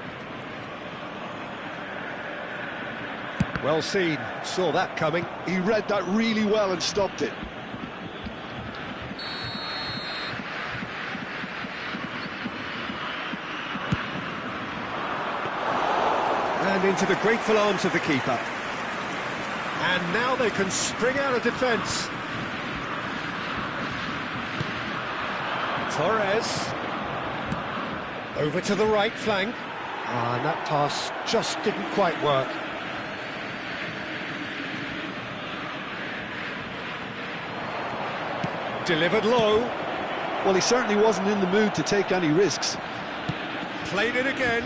Well seen, saw that coming. He read that really well and stopped it. And into the grateful arms of the keeper. And now they can spring out of defence. Torres. Over to the right flank. And that pass just didn't quite work. Delivered low. Well, he certainly wasn't in the mood to take any risks. Played it again.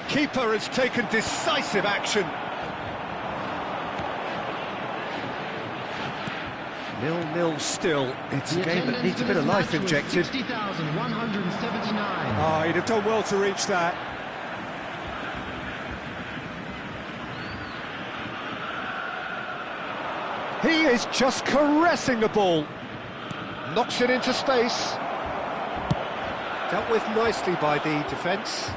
Keeper has taken decisive action. 0-0 still. It's a game that needs a bit of life injected. 60,179. Oh, he'd have done well to reach that. He is just caressing the ball. Knocks it into space. Dealt with nicely by the defence.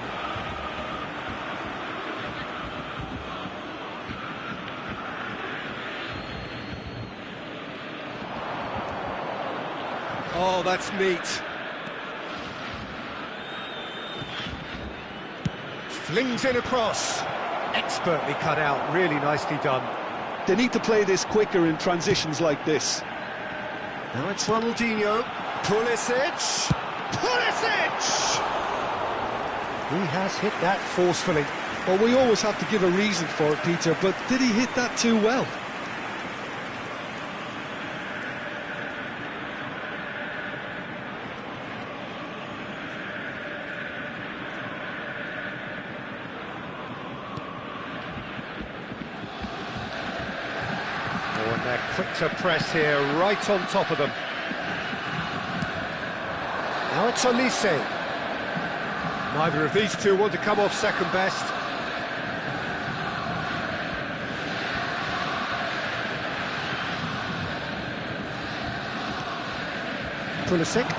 Oh, that's neat. Flings it across. Expertly cut out, really nicely done. They need to play this quicker in transitions like this. Now it's Ronaldinho. Pulisic. Pulisic! He has hit that forcefully. Well, we always have to give a reason for it, Peter, but did he hit that too well? Oh, and they're quick to press here, right on top of them. Now it's Olise. Neither of these two want to come off second best. Pulisic.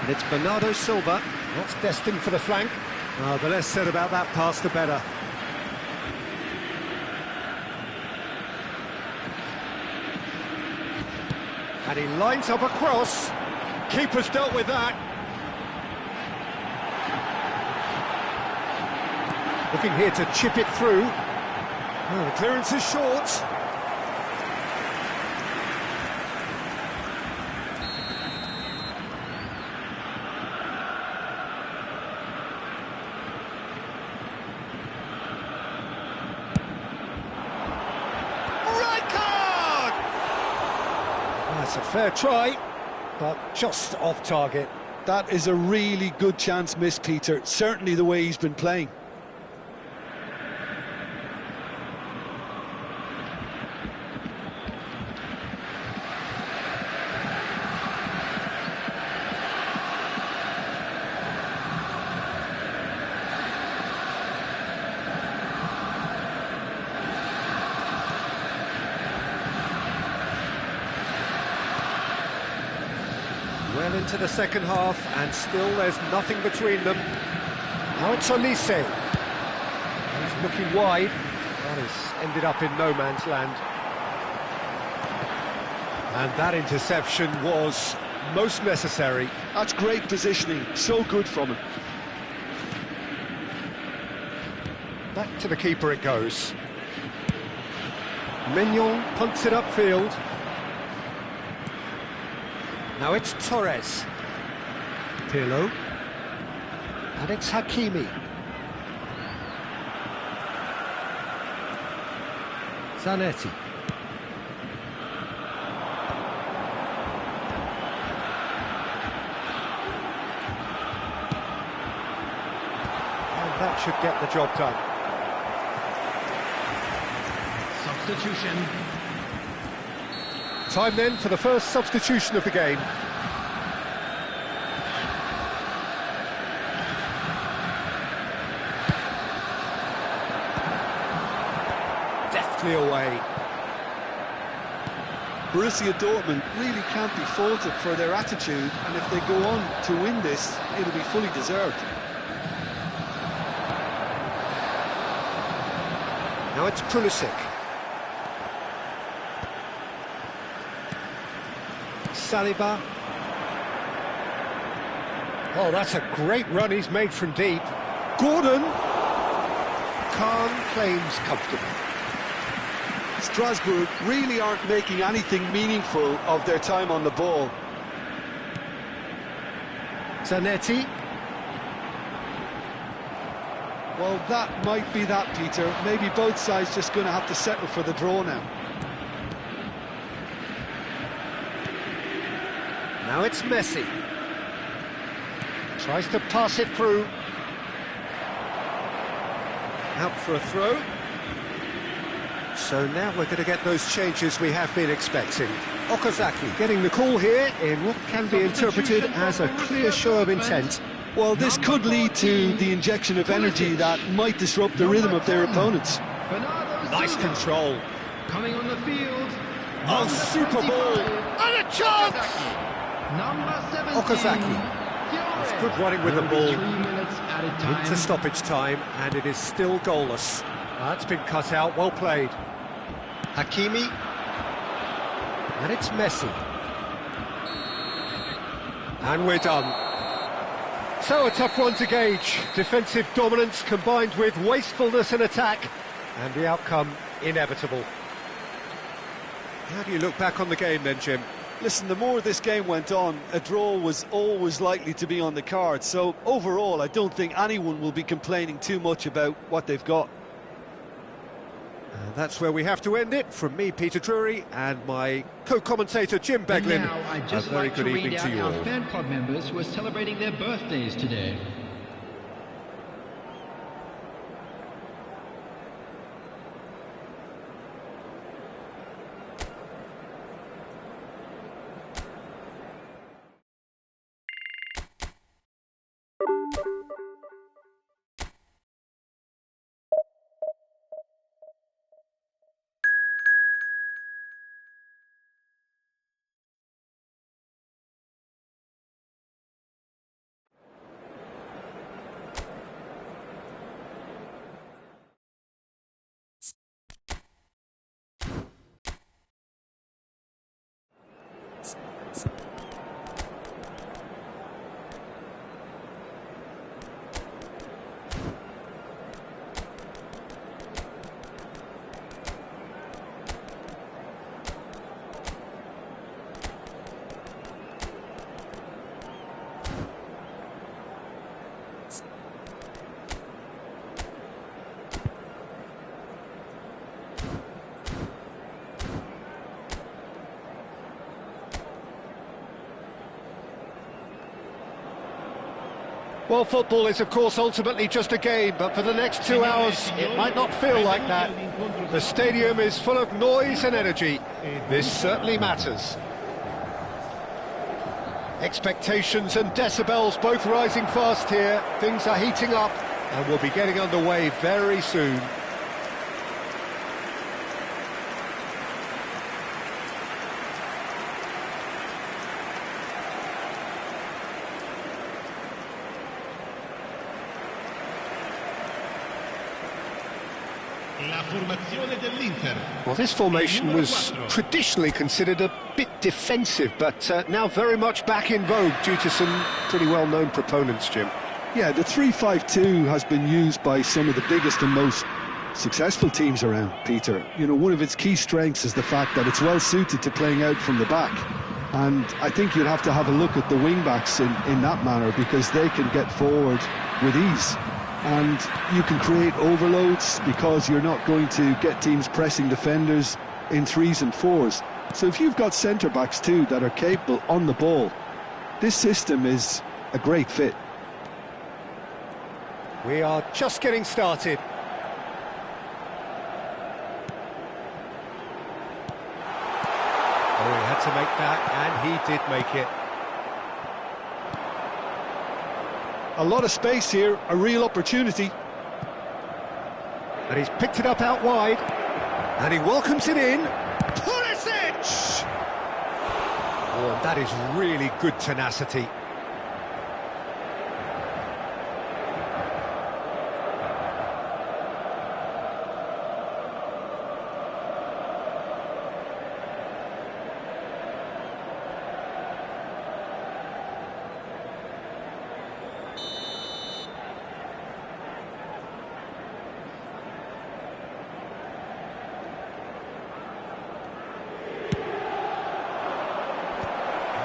And it's Bernardo Silva. That's destined for the flank. The less said about that pass, the better. And he lines up a cross. Keeper's dealt with that. Looking here to chip it through. Oh, the clearance is short. That's a fair try, but just off target. That is a really good chance missed, Peter. Certainly the way he's been playing. Well into the second half, and still there's nothing between them. Now it's Olise. He's looking wide. Well, he's ended up in no man's land. And that interception was most necessary. That's great positioning, so good from him. Back to the keeper it goes. Mignon punts it upfield. Now it's Torres. Pirlo. And it's Hakimi. Zanetti. And that should get the job done. Substitution. Time then for the first substitution of the game. Deftly away. Borussia Dortmund really can't be faulted for their attitude, and if they go on to win this, it'll be fully deserved. Now it's Pulisic. Saliba. Oh, that's a great run he's made from deep. Gordon. Khan claims comfortable. Strasbourg really aren't making anything meaningful of their time on the ball. Zanetti. Well, that might be that, Peter. Maybe both sides just going to have to settle for the draw now. Now it's Messi. Tries to pass it through. Out for a throw. So now we're going to get those changes we have been expecting. Okazaki getting the call here in what can be interpreted as a clear show of intent. Well, this could lead to the injection of energy that might disrupt the rhythm of their opponents. Nice control. Coming on the field. Oh, super ball. And a chance! Number 17. Okazaki. It's good running with the ball. 3 minutes added time. Into stoppage time, and it is still goalless. That's been cut out, well played. Hakimi. And it's Messi. And we're done. So a tough one to gauge. Defensive dominance combined with wastefulness in attack, and the outcome inevitable. How do you look back on the game then, Jim? Listen, the more this game went on, a draw was always likely to be on the card. So overall, I don't think anyone will be complaining too much about what they've got. That's where we have to end it. From me, Peter Drury, and my co-commentator, Jim Beglin. And now I'd just a very like good to evening read to out you all. our fan club members who are celebrating their birthdays today. Well, football is, of course, ultimately just a game, but for the next 2 hours, it might not feel like that. The stadium is full of noise and energy. This certainly matters. Expectations and decibels both rising fast here. Things are heating up, and we'll be getting underway very soon. formazione dell'Inter. Well, this formation was traditionally considered a bit defensive, but now very much back in vogue due to some pretty well-known proponents, Jim. Yeah, the 3-5-2 has been used by some of the biggest and most successful teams around, Peter. You know, one of its key strengths is the fact that it's well suited to playing out from the back. And I think you'd have to have a look at the wing-backs in that manner, because they can get forward with ease. And you can create overloads because you're not going to get teams pressing defenders in 3s and 4s. So if you've got centre-backs too that are capable on the ball, this system is a great fit. We are just getting started. Oh, he had to make that, and he did make it. A lot of space here, a real opportunity. And he's picked it up out wide, and he welcomes it in. Pulisic! Oh, and that is really good tenacity.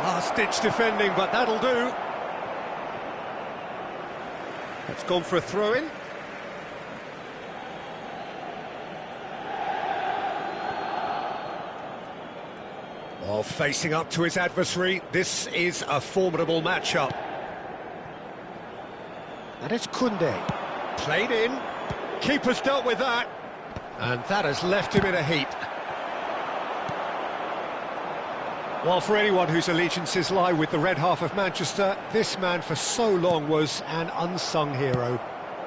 Last-ditch defending, but that'll do. It's gone for a throw-in. While facing up to his adversary, this is a formidable matchup. And it's Koundé. Played in. Keeper's dealt with that. And that has left him in a heap. Well, for anyone whose allegiances lie with the red half of Manchester, this man for so long was an unsung hero.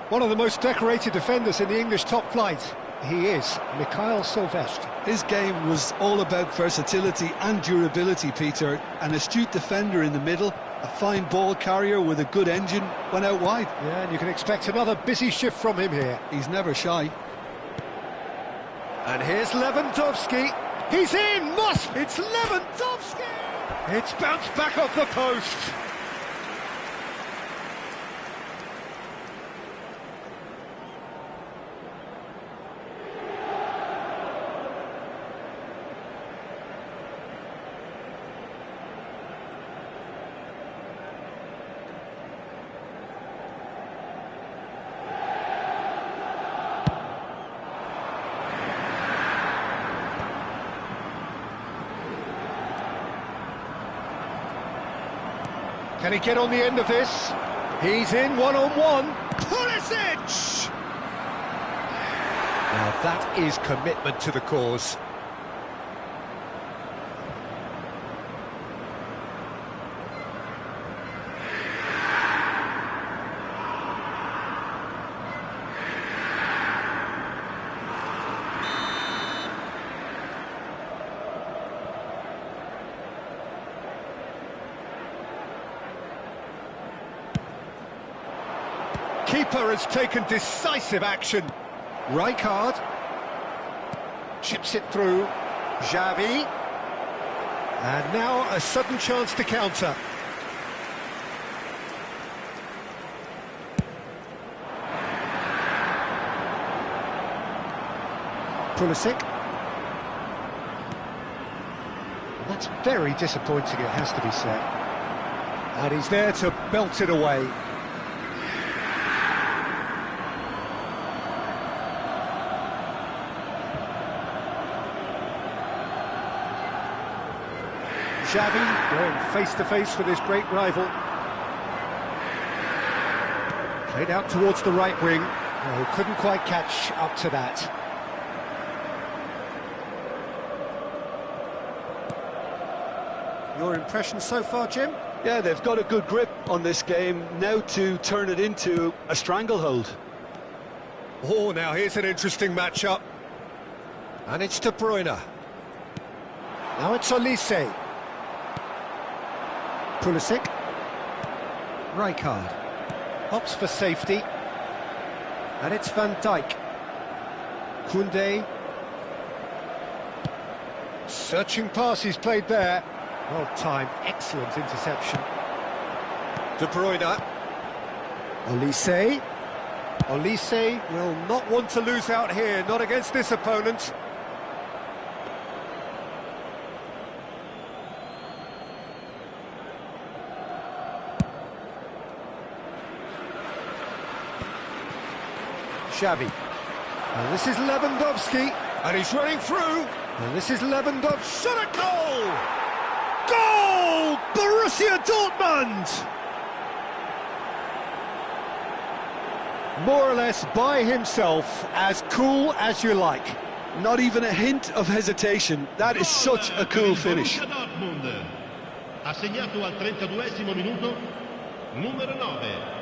One of the most decorated defenders in the English top flight. He is Mikhail Silvestre. His game was all about versatility and durability, Peter. An astute defender in the middle, a fine ball carrier with a good engine, went out wide. Yeah, and you can expect another busy shift from him here. He's never shy. And here's Lewandowski. He's in! It's Lewandowski! It's bounced back off the post. Can he get on the end of this? He's in one-on-one. Pulisic! Now that is commitment to the cause. Keeper has taken decisive action. Rijkaard chips it through. Xavi. And now a sudden chance to counter. Pulisic. That's very disappointing, it has to be said. And he's there to belt it away. Xavi going face-to-face with his great rival. Played out towards the right wing. Oh, couldn't quite catch up to that. Your impression so far, Jim? Yeah, they've got a good grip on this game, now to turn it into a stranglehold. Oh, now here's an interesting matchup. And it's De Bruyne. Now it's Olise. Pulisic. Rijkaard. Opts for safety. And it's Van Dijk. Koundé. Searching pass he's played there. Well timed, excellent interception. De Bruyne. Olise. Olise will not want to lose out here, not against this opponent. Xavi. And this is Lewandowski, and he's running through. And this is Lewandowski. Shot at goal! Goal! Borussia Dortmund! More or less by himself, as cool as you like. Not even a hint of hesitation. That is such a cool finish. Ha segnato al 32esimo minuto, numero 9.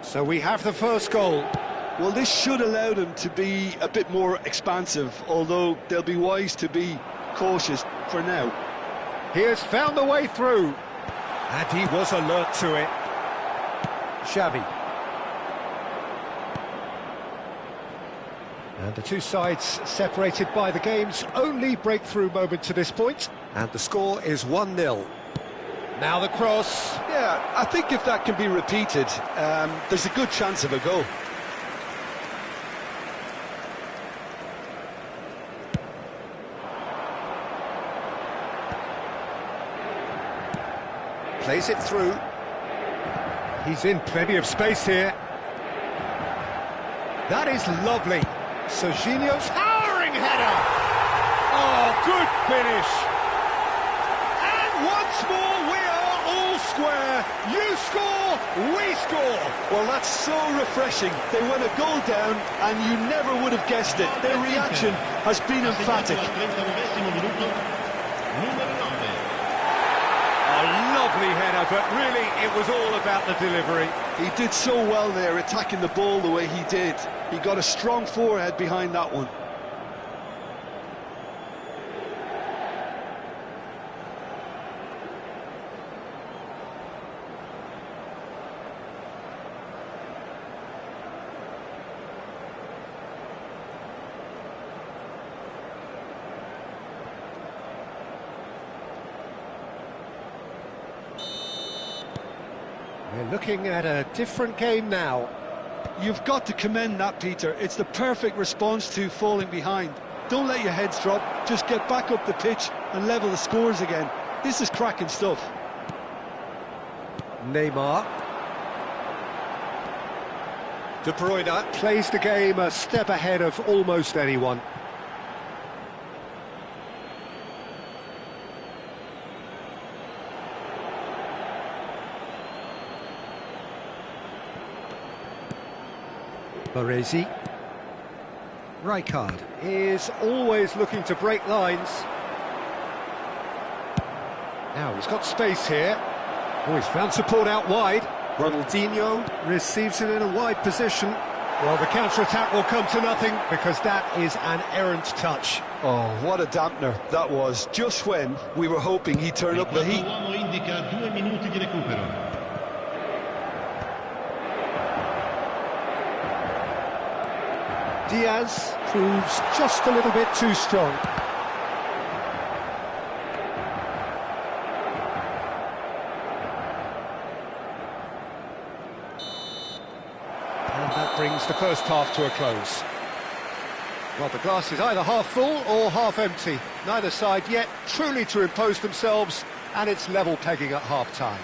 So we have the first goal. Well, this should allow them to be a bit more expansive, although they'll be wise to be cautious for now. He has found the way through. And he was alert to it. Xavi. And the two sides separated by the game's only breakthrough moment to this point. And the score is 1-0. Now the cross. Yeah, I think if that can be repeated, there's a good chance of a goal. Plays it through. He's in plenty of space here. That is lovely. Serginho's towering header. Oh, good finish. And once more we are all square. You score, we score. Well, that's so refreshing. They went a goal down and you never would have guessed it. Their reaction has been emphatic. Lovely header, but really it was all about the delivery. He did so well there, attacking the ball the way he did. He got a strong forehead behind that one. We're looking at a different game now. You've got to commend that, Peter. It's the perfect response to falling behind. Don't let your heads drop, just get back up the pitch and level the scores again. This is cracking stuff. Neymar. De Bruyne plays the game a step ahead of almost anyone. Baresi. Rijkaard is always looking to break lines. Now he's got space here. Oh, he's found support out wide. Ronaldinho receives it in a wide position. Well, the counter-attack will come to nothing because that is an errant touch. Oh, what a dampener that was. Just when we were hoping he'd turn up the heat. Diaz proves just a little bit too strong. And that brings the first half to a close. Well, the glass is either half full or half empty. Neither side yet truly to impose themselves, and it's level pegging at half-time.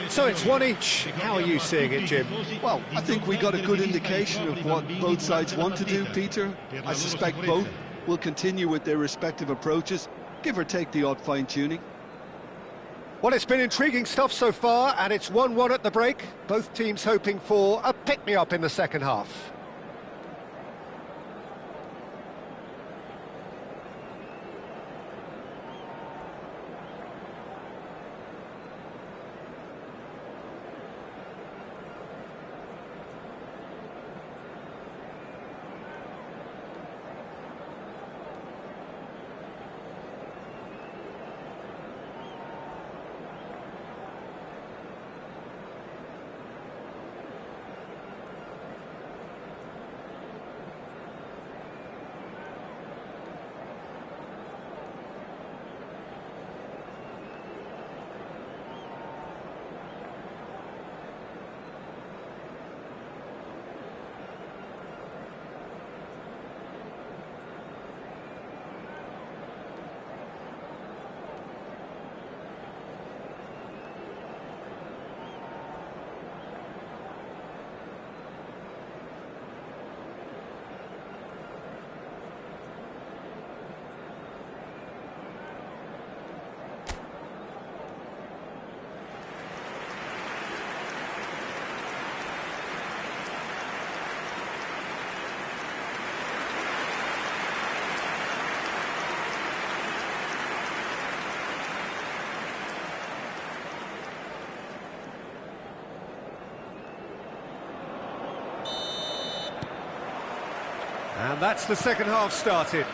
So it's one each. How are you seeing it, Jim? Well, I think we got a good indication of what both sides want to do, Peter. I suspect both will continue with their respective approaches, give or take the odd fine-tuning. Well, it's been intriguing stuff so far, and it's 1-1 at the break. Both teams hoping for a pick-me-up in the second half. And that's the second half started.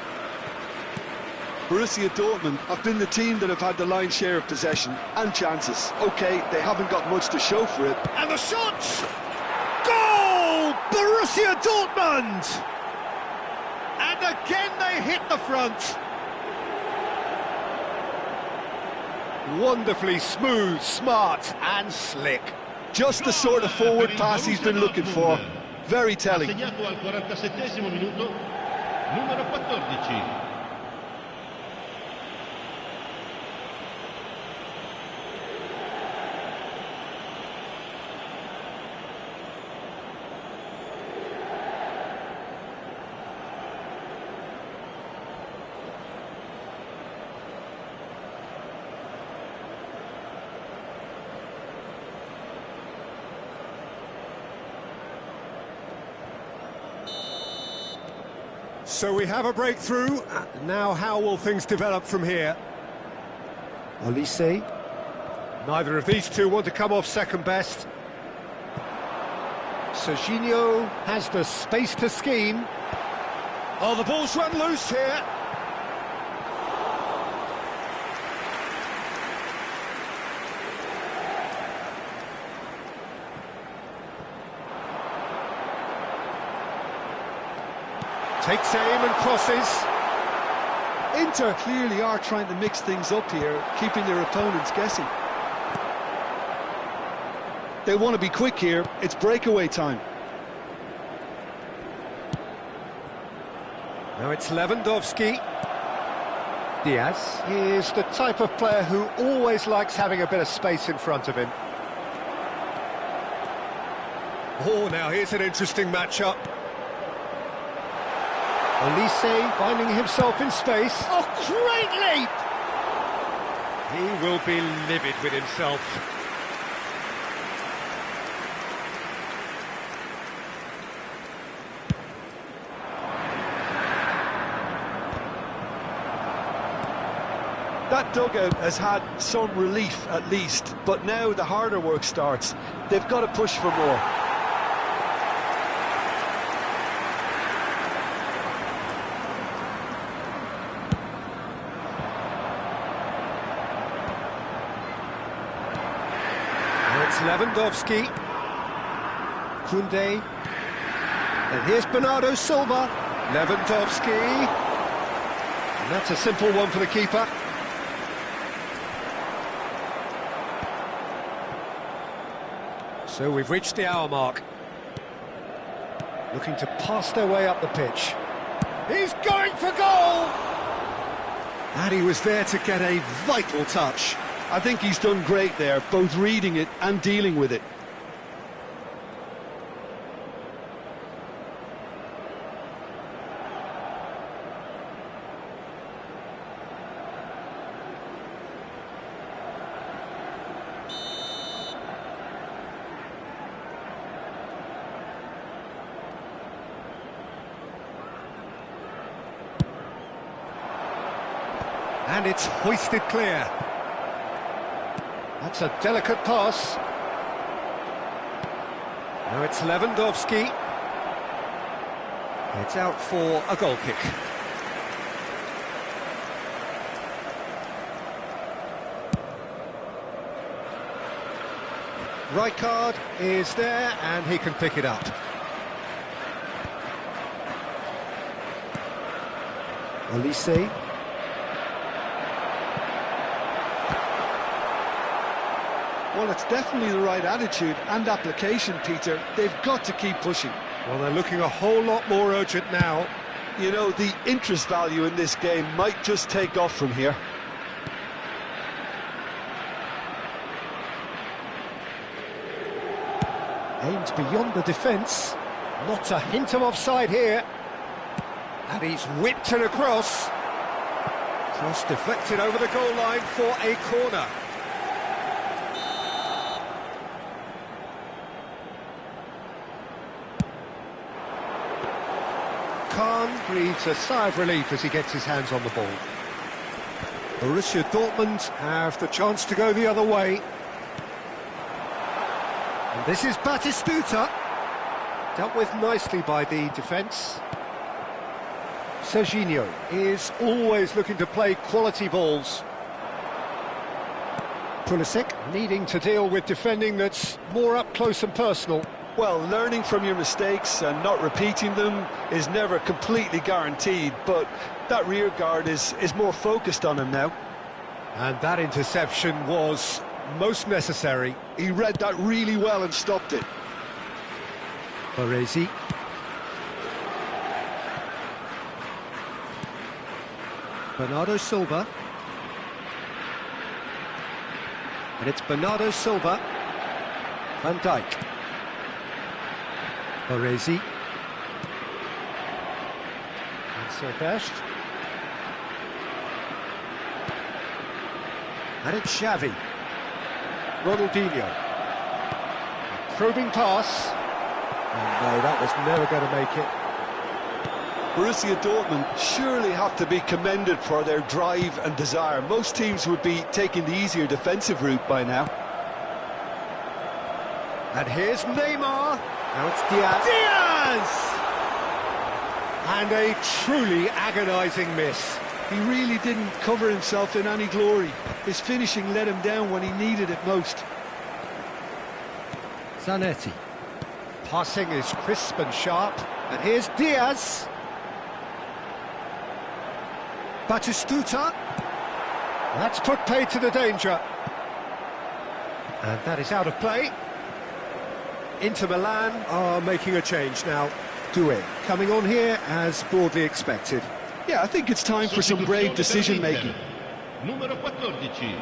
Borussia Dortmund have been the team that have had the lion's share of possession and chances. OK, they haven't got much to show for it. And the shot! Goal! Borussia Dortmund! And again they hit the front. Wonderfully smooth, smart and slick. Just the sort of forward pass he's been looking for. Very telling. Segnato al 47esimo minuto, numero 14. So we have a breakthrough. Now how will things develop from here? Olise. Neither of these two want to come off second best. Serginho has the space to scheme. Oh, the ball's run loose here. Takes aim and crosses. Inter clearly are trying to mix things up here, keeping their opponents guessing. They want to be quick here, it's breakaway time. Now it's Lewandowski. Diaz is the type of player who always likes having a bit of space in front of him. Oh, now here's an interesting matchup. Olise finding himself in space. Oh, great leap! He will be livid with himself. That dugout has had some relief at least, but now the harder work starts. They've got to push for more. Lewandowski, Koundé, and here's Bernardo Silva, Lewandowski, and that's a simple one for the keeper. So we've reached the hour mark, looking to pass their way up the pitch. He's going for goal! And he was there to get a vital touch. I think he's done great there, both reading it and dealing with it. And it's hoisted clear. That's a delicate pass. Now it's Lewandowski. It's out for a goal kick. Rijkaard is there and he can pick it up. Olise. Well, it's definitely the right attitude and application, Peter. They've got to keep pushing. Well, they're looking a whole lot more urgent now. You know, the interest value in this game might just take off from here. Aims beyond the defence. Not a hint of offside here. And he's whipped it across. Cross deflected over the goal line for a corner. Kahn breathes a sigh of relief as he gets his hands on the ball. Borussia Dortmund have the chance to go the other way. And this is Batistuta. Dealt with nicely by the defence. Serginho is always looking to play quality balls. Pulisic needing to deal with defending that's more up close and personal. Well, learning from your mistakes and not repeating them is never completely guaranteed, but that rear guard is more focused on him now. And that interception was most necessary. He read that really well and stopped it. Baresi. Bernardo Silva. And it's Bernardo Silva. Van Dijk. Baresi. And Silvestre. And it's Xavi. Ronaldinho. A probing pass. And no, that was never going to make it. Borussia Dortmund surely have to be commended for their drive and desire. Most teams would be taking the easier defensive route by now. And here's Neymar. Now it's Diaz. Diaz! And a truly agonising miss. He really didn't cover himself in any glory. His finishing let him down when he needed it most. Zanetti. Passing is crisp and sharp. And here's Diaz. Batistuta. That's put paid to the danger. And that is out of play. Inter Milan are making a change now. Doué coming on here as broadly expected. Yeah, I think it's time for some brave decision-making. Numero 14.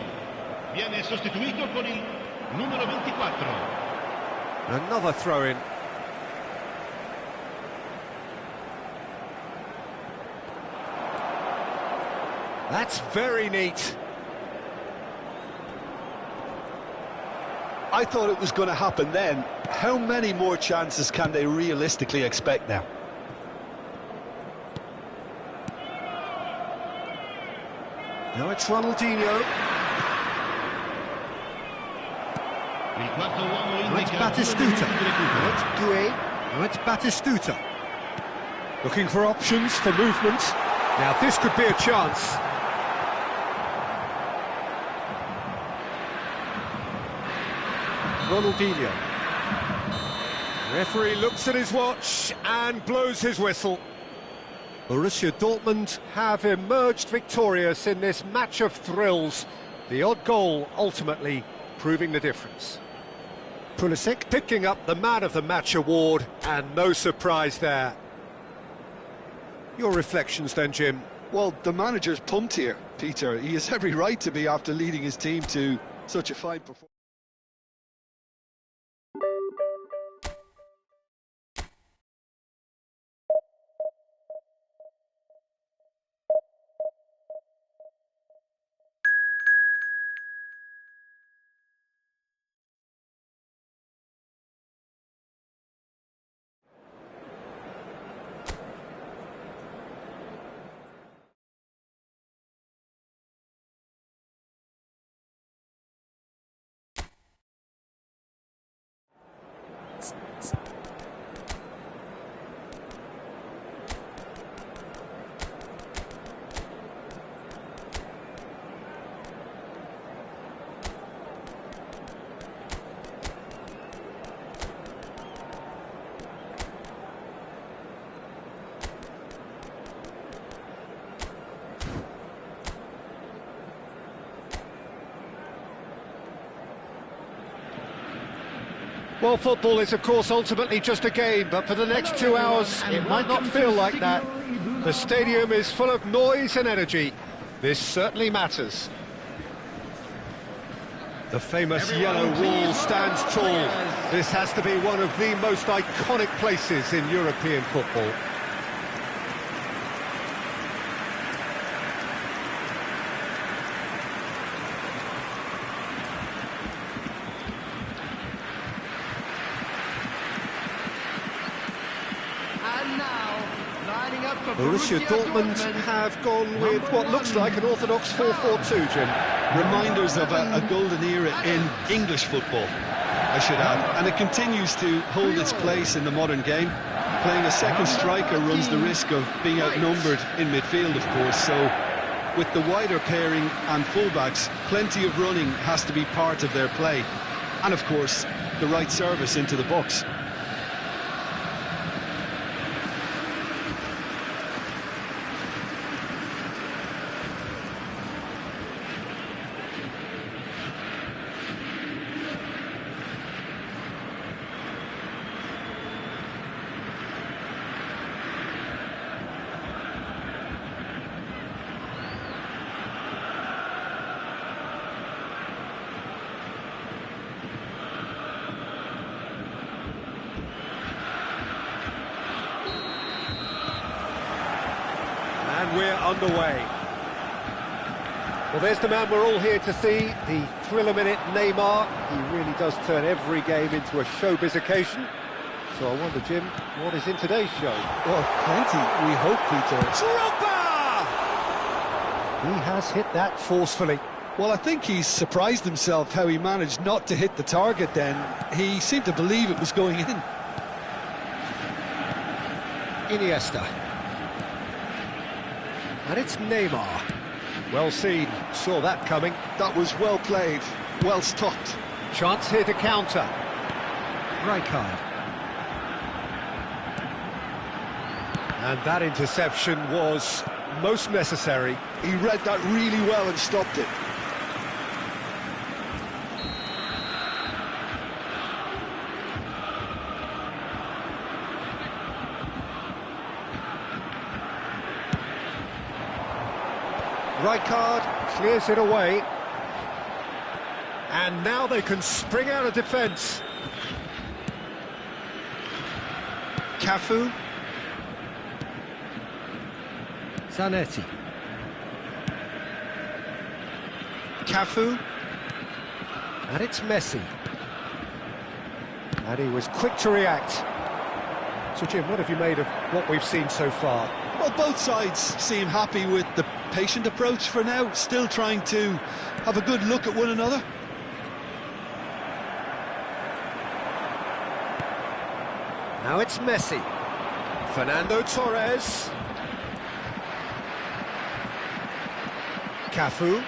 Viene sostituito con il numero 24. Another throw-in. That's very neat. I thought it was going to happen then. How many more chances can they realistically expect now? Now it's Ronaldinho. Now it's Batistuta. Now it's Doué. Now it's Batistuta. Looking for options for movement. Now this could be a chance. Ronaldinho. Referee looks at his watch and blows his whistle. Borussia Dortmund have emerged victorious in this match of thrills. The odd goal ultimately proving the difference. Pulisic picking up the Man of the Match award, and no surprise there. Your reflections then, Jim? Well, the manager's pumped here, Peter. He has every right to be after leading his team to such a fine performance. Well, football is, of course, ultimately just a game, but for the next 2 hours, it might not feel like that. The stadium is full of noise and energy. This certainly matters. The famous yellow wall stands tall. This has to be one of the most iconic places in European football. Borussia Dortmund have gone with what looks like an orthodox 4-4-2, Jim. Reminders of a golden era in English football, I should add. And it continues to hold its place in the modern game. Playing a second striker runs the risk of being outnumbered in midfield, of course, so with the wider pairing and fullbacks, plenty of running has to be part of their play. And of course, the right service into the box. And we're underway. Well, there's the man we're all here to see, the thriller-minute Neymar. He really does turn every game into a showbiz occasion. So I wonder, Jim, what is in today's show? Well, plenty, we hope, Peter. Drogba! He has hit that forcefully. Well, I think he's surprised himself how he managed not to hit the target then. He seemed to believe it was going in. Iniesta. And it's Neymar. Well seen, saw that coming. That was well played, well stopped. Chance here to counter. Rijkaard. And that interception was most necessary. He read that really well and stopped it. Rijkaard clears it away. And now they can spring out of defence. Cafu. Zanetti. Cafu. And it's Messi. And he was quick to react. So, Jim, what have you made of what we've seen so far? Well, both sides seem happy with the patient approach for now, still trying to have a good look at one another. Now it's Messi. Fernando Torres. Cafu.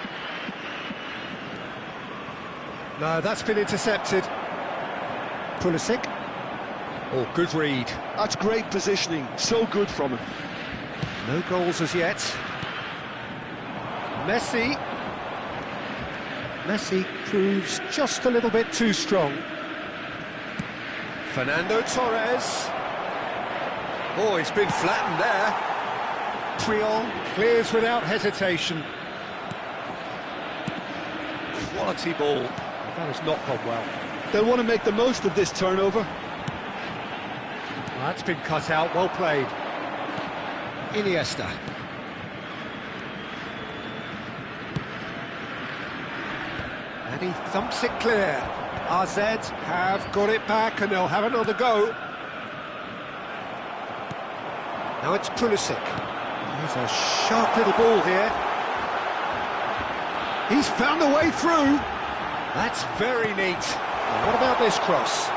No, that's been intercepted. Pulisic. Oh, good read. That's great positioning, so good from him. No goals as yet. Messi. Messi proves just a little bit too strong. Fernando Torres. Oh, he's been flattened there. Puyol clears without hesitation. Quality ball. That has not gone well. They'll want to make the most of this turnover. That's been cut out, well played. Iniesta. And he thumps it clear. AZ have got it back and they'll have another go. Now it's Pulisic. There's a sharp little ball here. He's found a way through. That's very neat. And what about this cross?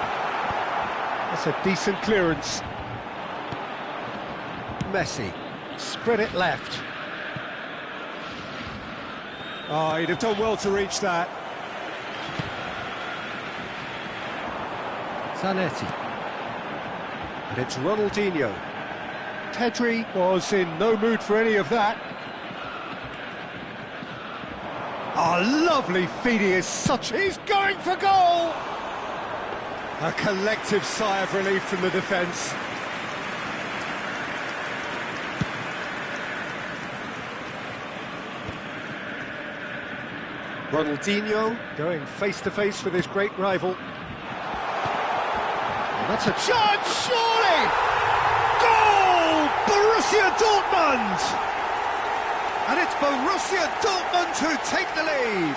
That's a decent clearance. Messi. Spread it left. Oh, he'd have done well to reach that. Zanetti. And it's Ronaldinho. Pedri was in no mood for any of that. Oh, lovely feed, he is such... He's going for goal! A collective sigh of relief from the defence. Ronaldinho going face-to-face with his great rival. And that's a chance, surely! Goal! Borussia Dortmund! And it's Borussia Dortmund who take the lead.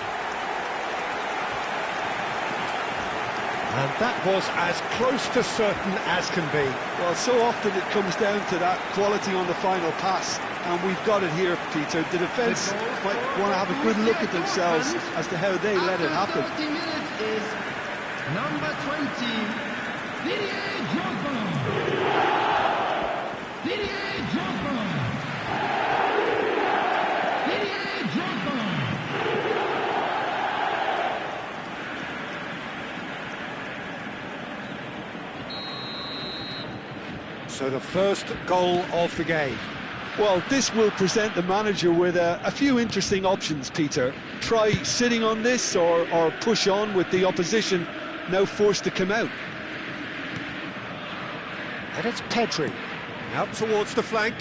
And that was as close to certain as can be. Well, so often it comes down to that quality on the final pass, and we've got it here, Peter. The defence might want to have a good look at themselves as to how they let it happen. 30 minutes is number 20, Didier Drogba. Didier Drogba. Didier Drogba. So the first goal of the game. Well, this will present the manager with a few interesting options, Peter. Try sitting on this or push on with the opposition now forced to come out. And it's Pedri, out towards the flank.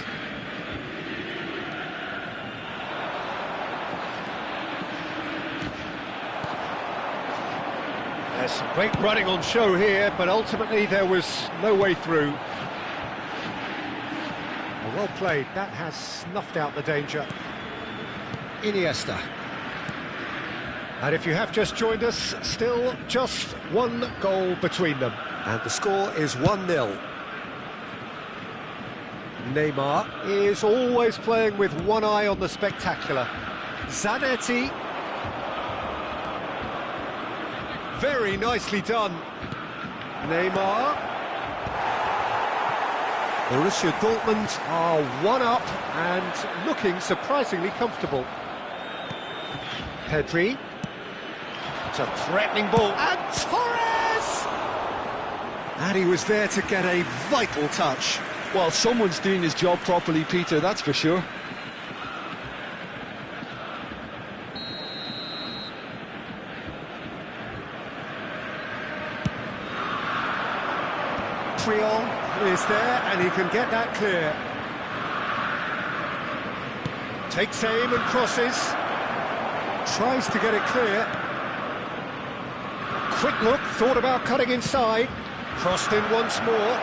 There's some great running on show here, but ultimately there was no way through. Well played, that has snuffed out the danger. Iniesta. And if you have just joined us, still just one goal between them. And the score is 1-0. Neymar is always playing with one eye on the spectacular. Zanetti. Very nicely done. Neymar. Borussia Dortmund are one up and looking surprisingly comfortable. Pedri. It's a threatening ball. And Torres! And he was there to get a vital touch. Well, someone's doing his job properly, Peter, that's for sure. Triol is there and he can get that clear. Takes aim and crosses. Tries to get it clear. A quick look, thought about cutting inside. Crossed in once more.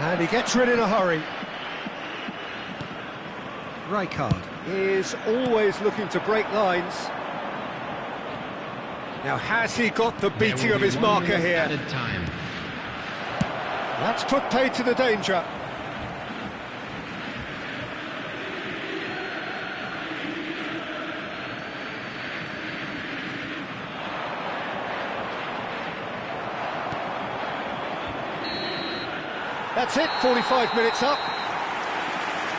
And he gets rid in a hurry. Rijkaard is always looking to break lines. Now has he got the beating of his marker here? Time. That's put paid to the danger. That's it, 45 minutes up.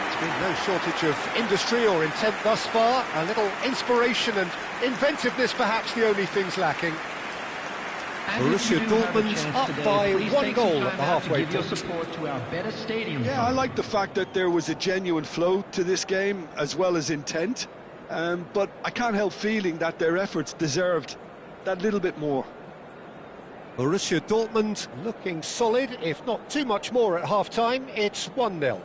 There's been no shortage of industry or intent thus far. A little inspiration and inventiveness, perhaps the only things lacking. Borussia Dortmund up by one goal at the halfway point. Yeah, I like the fact that there was a genuine flow to this game as well as intent, but I can't help feeling that their efforts deserved that little bit more. Borussia Dortmund looking solid, if not too much more at half-time. It's 1-0.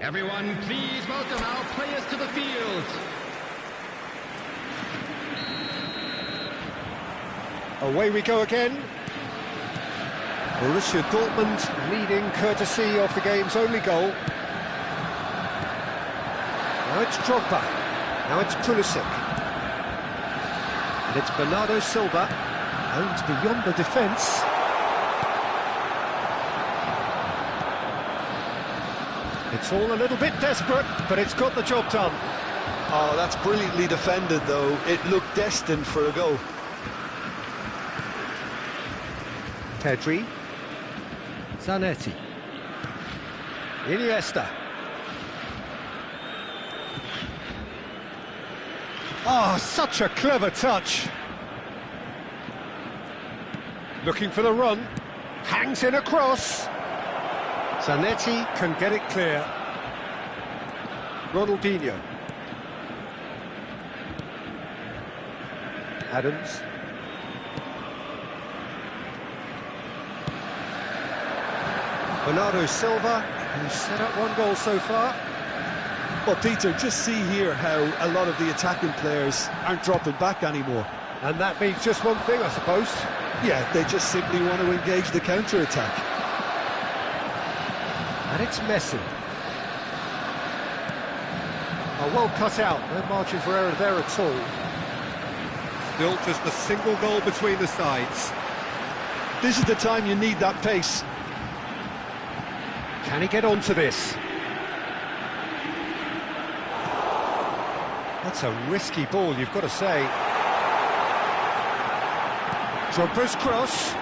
Everyone, please welcome our players to the field. Away we go again. Borussia Dortmund leading courtesy of the game's only goal. Now it's Drogba. Now it's Pulisic. And it's Bernardo Silva. Owns beyond the defence. It's all a little bit desperate, but it's got the job done. Oh, that's brilliantly defended, though. It looked destined for a goal. Pedri. Zanetti. Iniesta. Oh, such a clever touch. Looking for the run. Hangs in a cross. Zanetti can get it clear. Ronaldinho. Adams. Bernardo Silva, who's set up one goal so far. Well, Peter, just see here how a lot of the attacking players aren't dropping back anymore. And that means just one thing, I suppose. Yeah, they just simply want to engage the counter-attack. And it's Messi. Oh, well cut out, no margin for error there at all. Still just a single goal between the sides. This is the time you need that pace. Can he get onto this? That's a risky ball, you've got to say. Drogba's cross.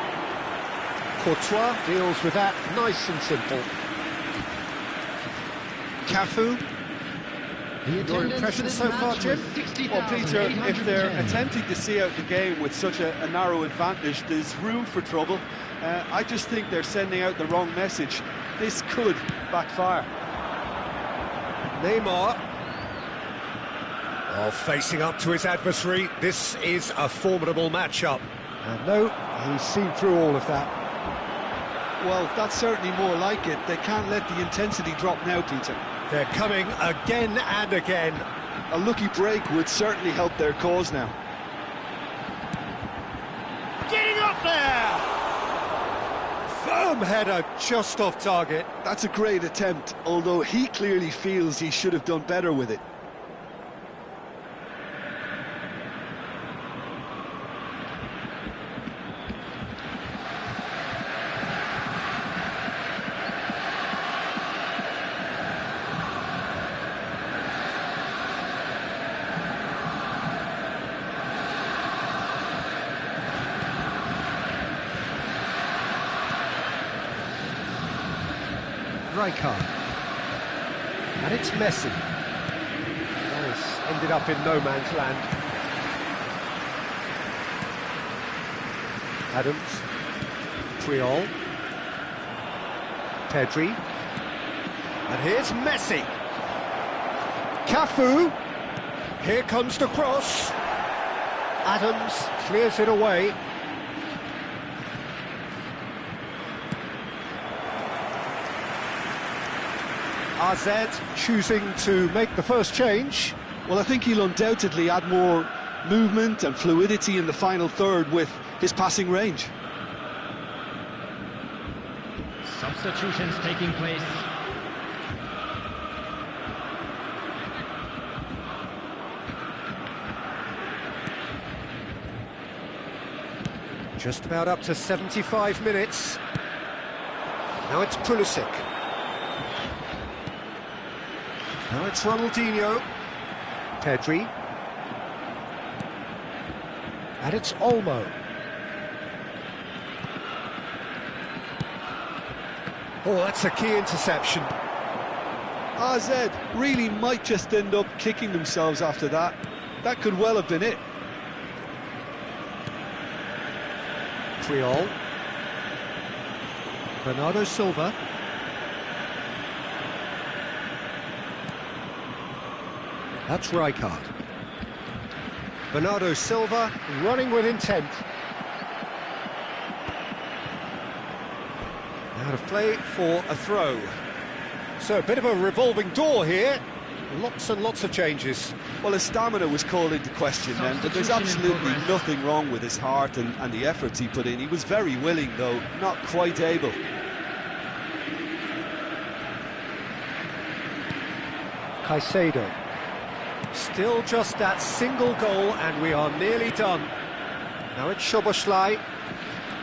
Courtois deals with that nice and simple. Cafu. Your impression so far, Jim? Well, Peter, if they're attempting to see out the game with such a narrow advantage, there's room for trouble. I just think they're sending out the wrong message. This could backfire. Neymar. Oh, facing up to his adversary. This is a formidable matchup. And no, he's seen through all of that. Well, that's certainly more like it. They can't let the intensity drop now, Peter. They're coming again and again. A lucky break would certainly help their cause now. Getting up there! Firm header just off target. That's a great attempt, although he clearly feels he should have done better with it. Rijkaard. And it's Messi. Nice. Ended up in no man's land. Adams. Triol. Pedri. And here's Messi. Cafu. Here comes the cross. Adams clears it away. AZ choosing to make the first change. Well, I think he'll undoubtedly add more movement and fluidity in the final third with his passing range. Substitutions taking place. Just about up to 75 minutes. Now it's Pulisic. Now it's Ronaldinho. Pedri. And it's Olmo. Oh, that's a key interception. AZ really might just end up kicking themselves after that. That could well have been it. Triol. Bernardo Silva. That's Rijkaard. Bernardo Silva running with intent. Out of play for a throw. So a bit of a revolving door here. Lots and lots of changes. Well, his stamina was called into question then, but there's absolutely nothing wrong with his heart and the efforts he put in. He was very willing, though, not quite able. Caicedo. Still just that single goal and we are nearly done. Now it's Szoboszlai.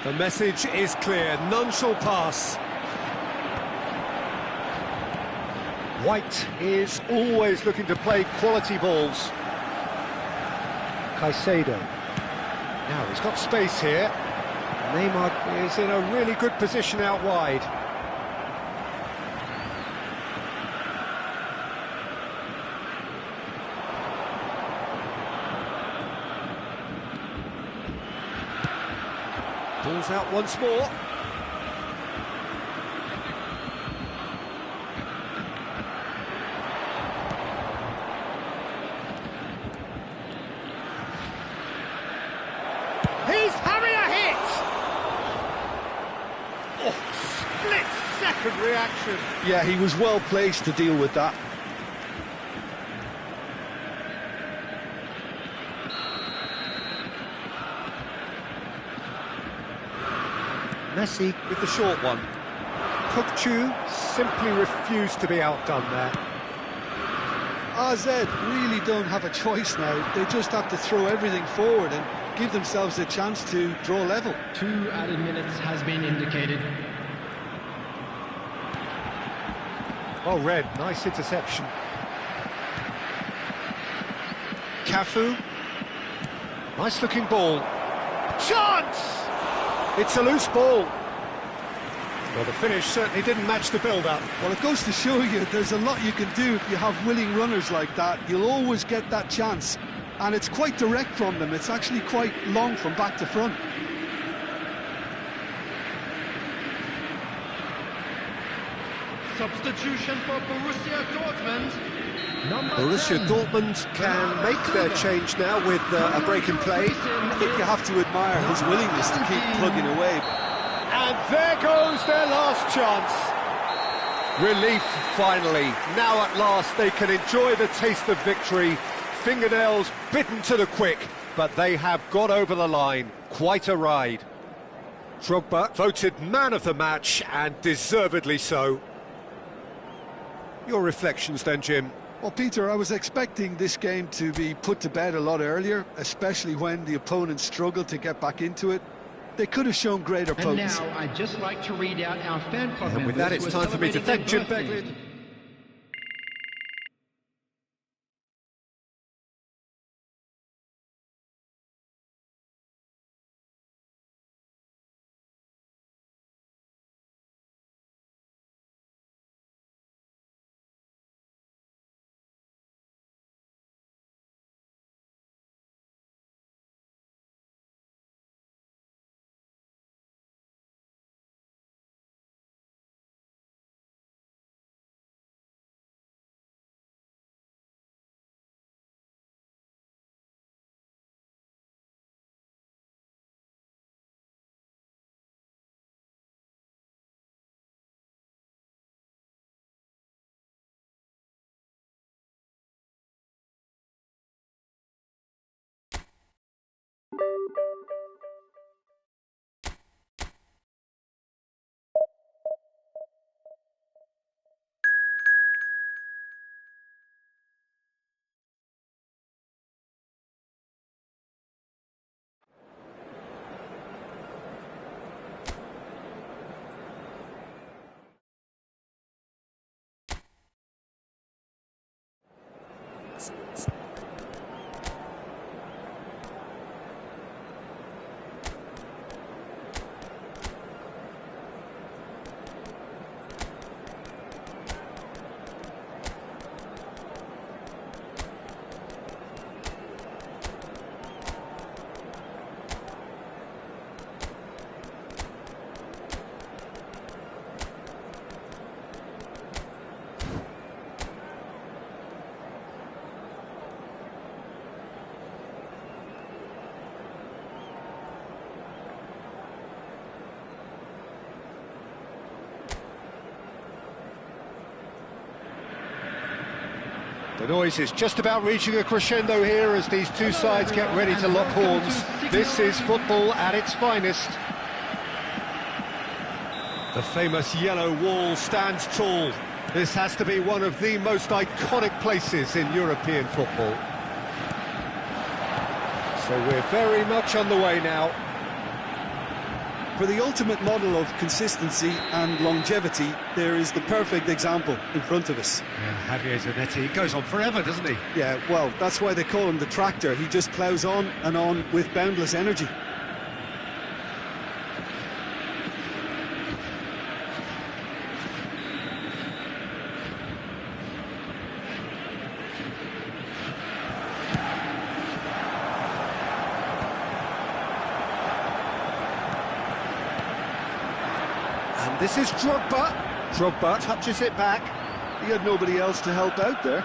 The message is clear, none shall pass. White is always looking to play quality balls. Caicedo. Now he's got space here. Neymar is in a really good position out wide. Pulls out once more. He's having a hit! Oh, split-second reaction. Yeah, he was well placed to deal with that. Messi with the short one. Kukçu simply refused to be outdone there. AZ really don't have a choice now. They just have to throw everything forward and give themselves a chance to draw level. 2 added minutes has been indicated. Well read, nice interception. Cafu. Nice looking ball. Chance! It's a loose ball. Well, the finish certainly didn't match the build-up. Well, it goes to show you there's a lot you can do if you have willing runners like that. You'll always get that chance. And it's quite direct from them. It's actually quite long from back to front. Substitution for Borussia Dortmund. Borussia 10. Dortmund can make their change now with a break in play. I think you have to admire his willingness to keep plugging away. And there goes their last chance. Relief, finally. Now at last they can enjoy the taste of victory. Fingernails bitten to the quick, but they have got over the line. Quite a ride. Drogba voted man of the match, and deservedly so. Your reflections then, Jim? Well, Peter, I was expecting this game to be put to bed a lot earlier, especially when the opponent struggled to get back into it. They could have shown greater And potency. now I'd just like to read out our fan club And with that, members it's who are time for me to celebrating thank Jim their birthdays. Beglin. The noise is just about reaching a crescendo here as these two sides get ready to lock horns. This is football at its finest. The famous yellow wall stands tall. This has to be one of the most iconic places in European football. So we're very much on the way now. For the ultimate model of consistency and longevity, there is the perfect example in front of us. Yeah, Javier Zanetti, he goes on forever, doesn't he? Yeah, well, that's why they call him the tractor. He just ploughs on and on with boundless energy. And this is Drogba. Drogba touches it back. He had nobody else to help out there.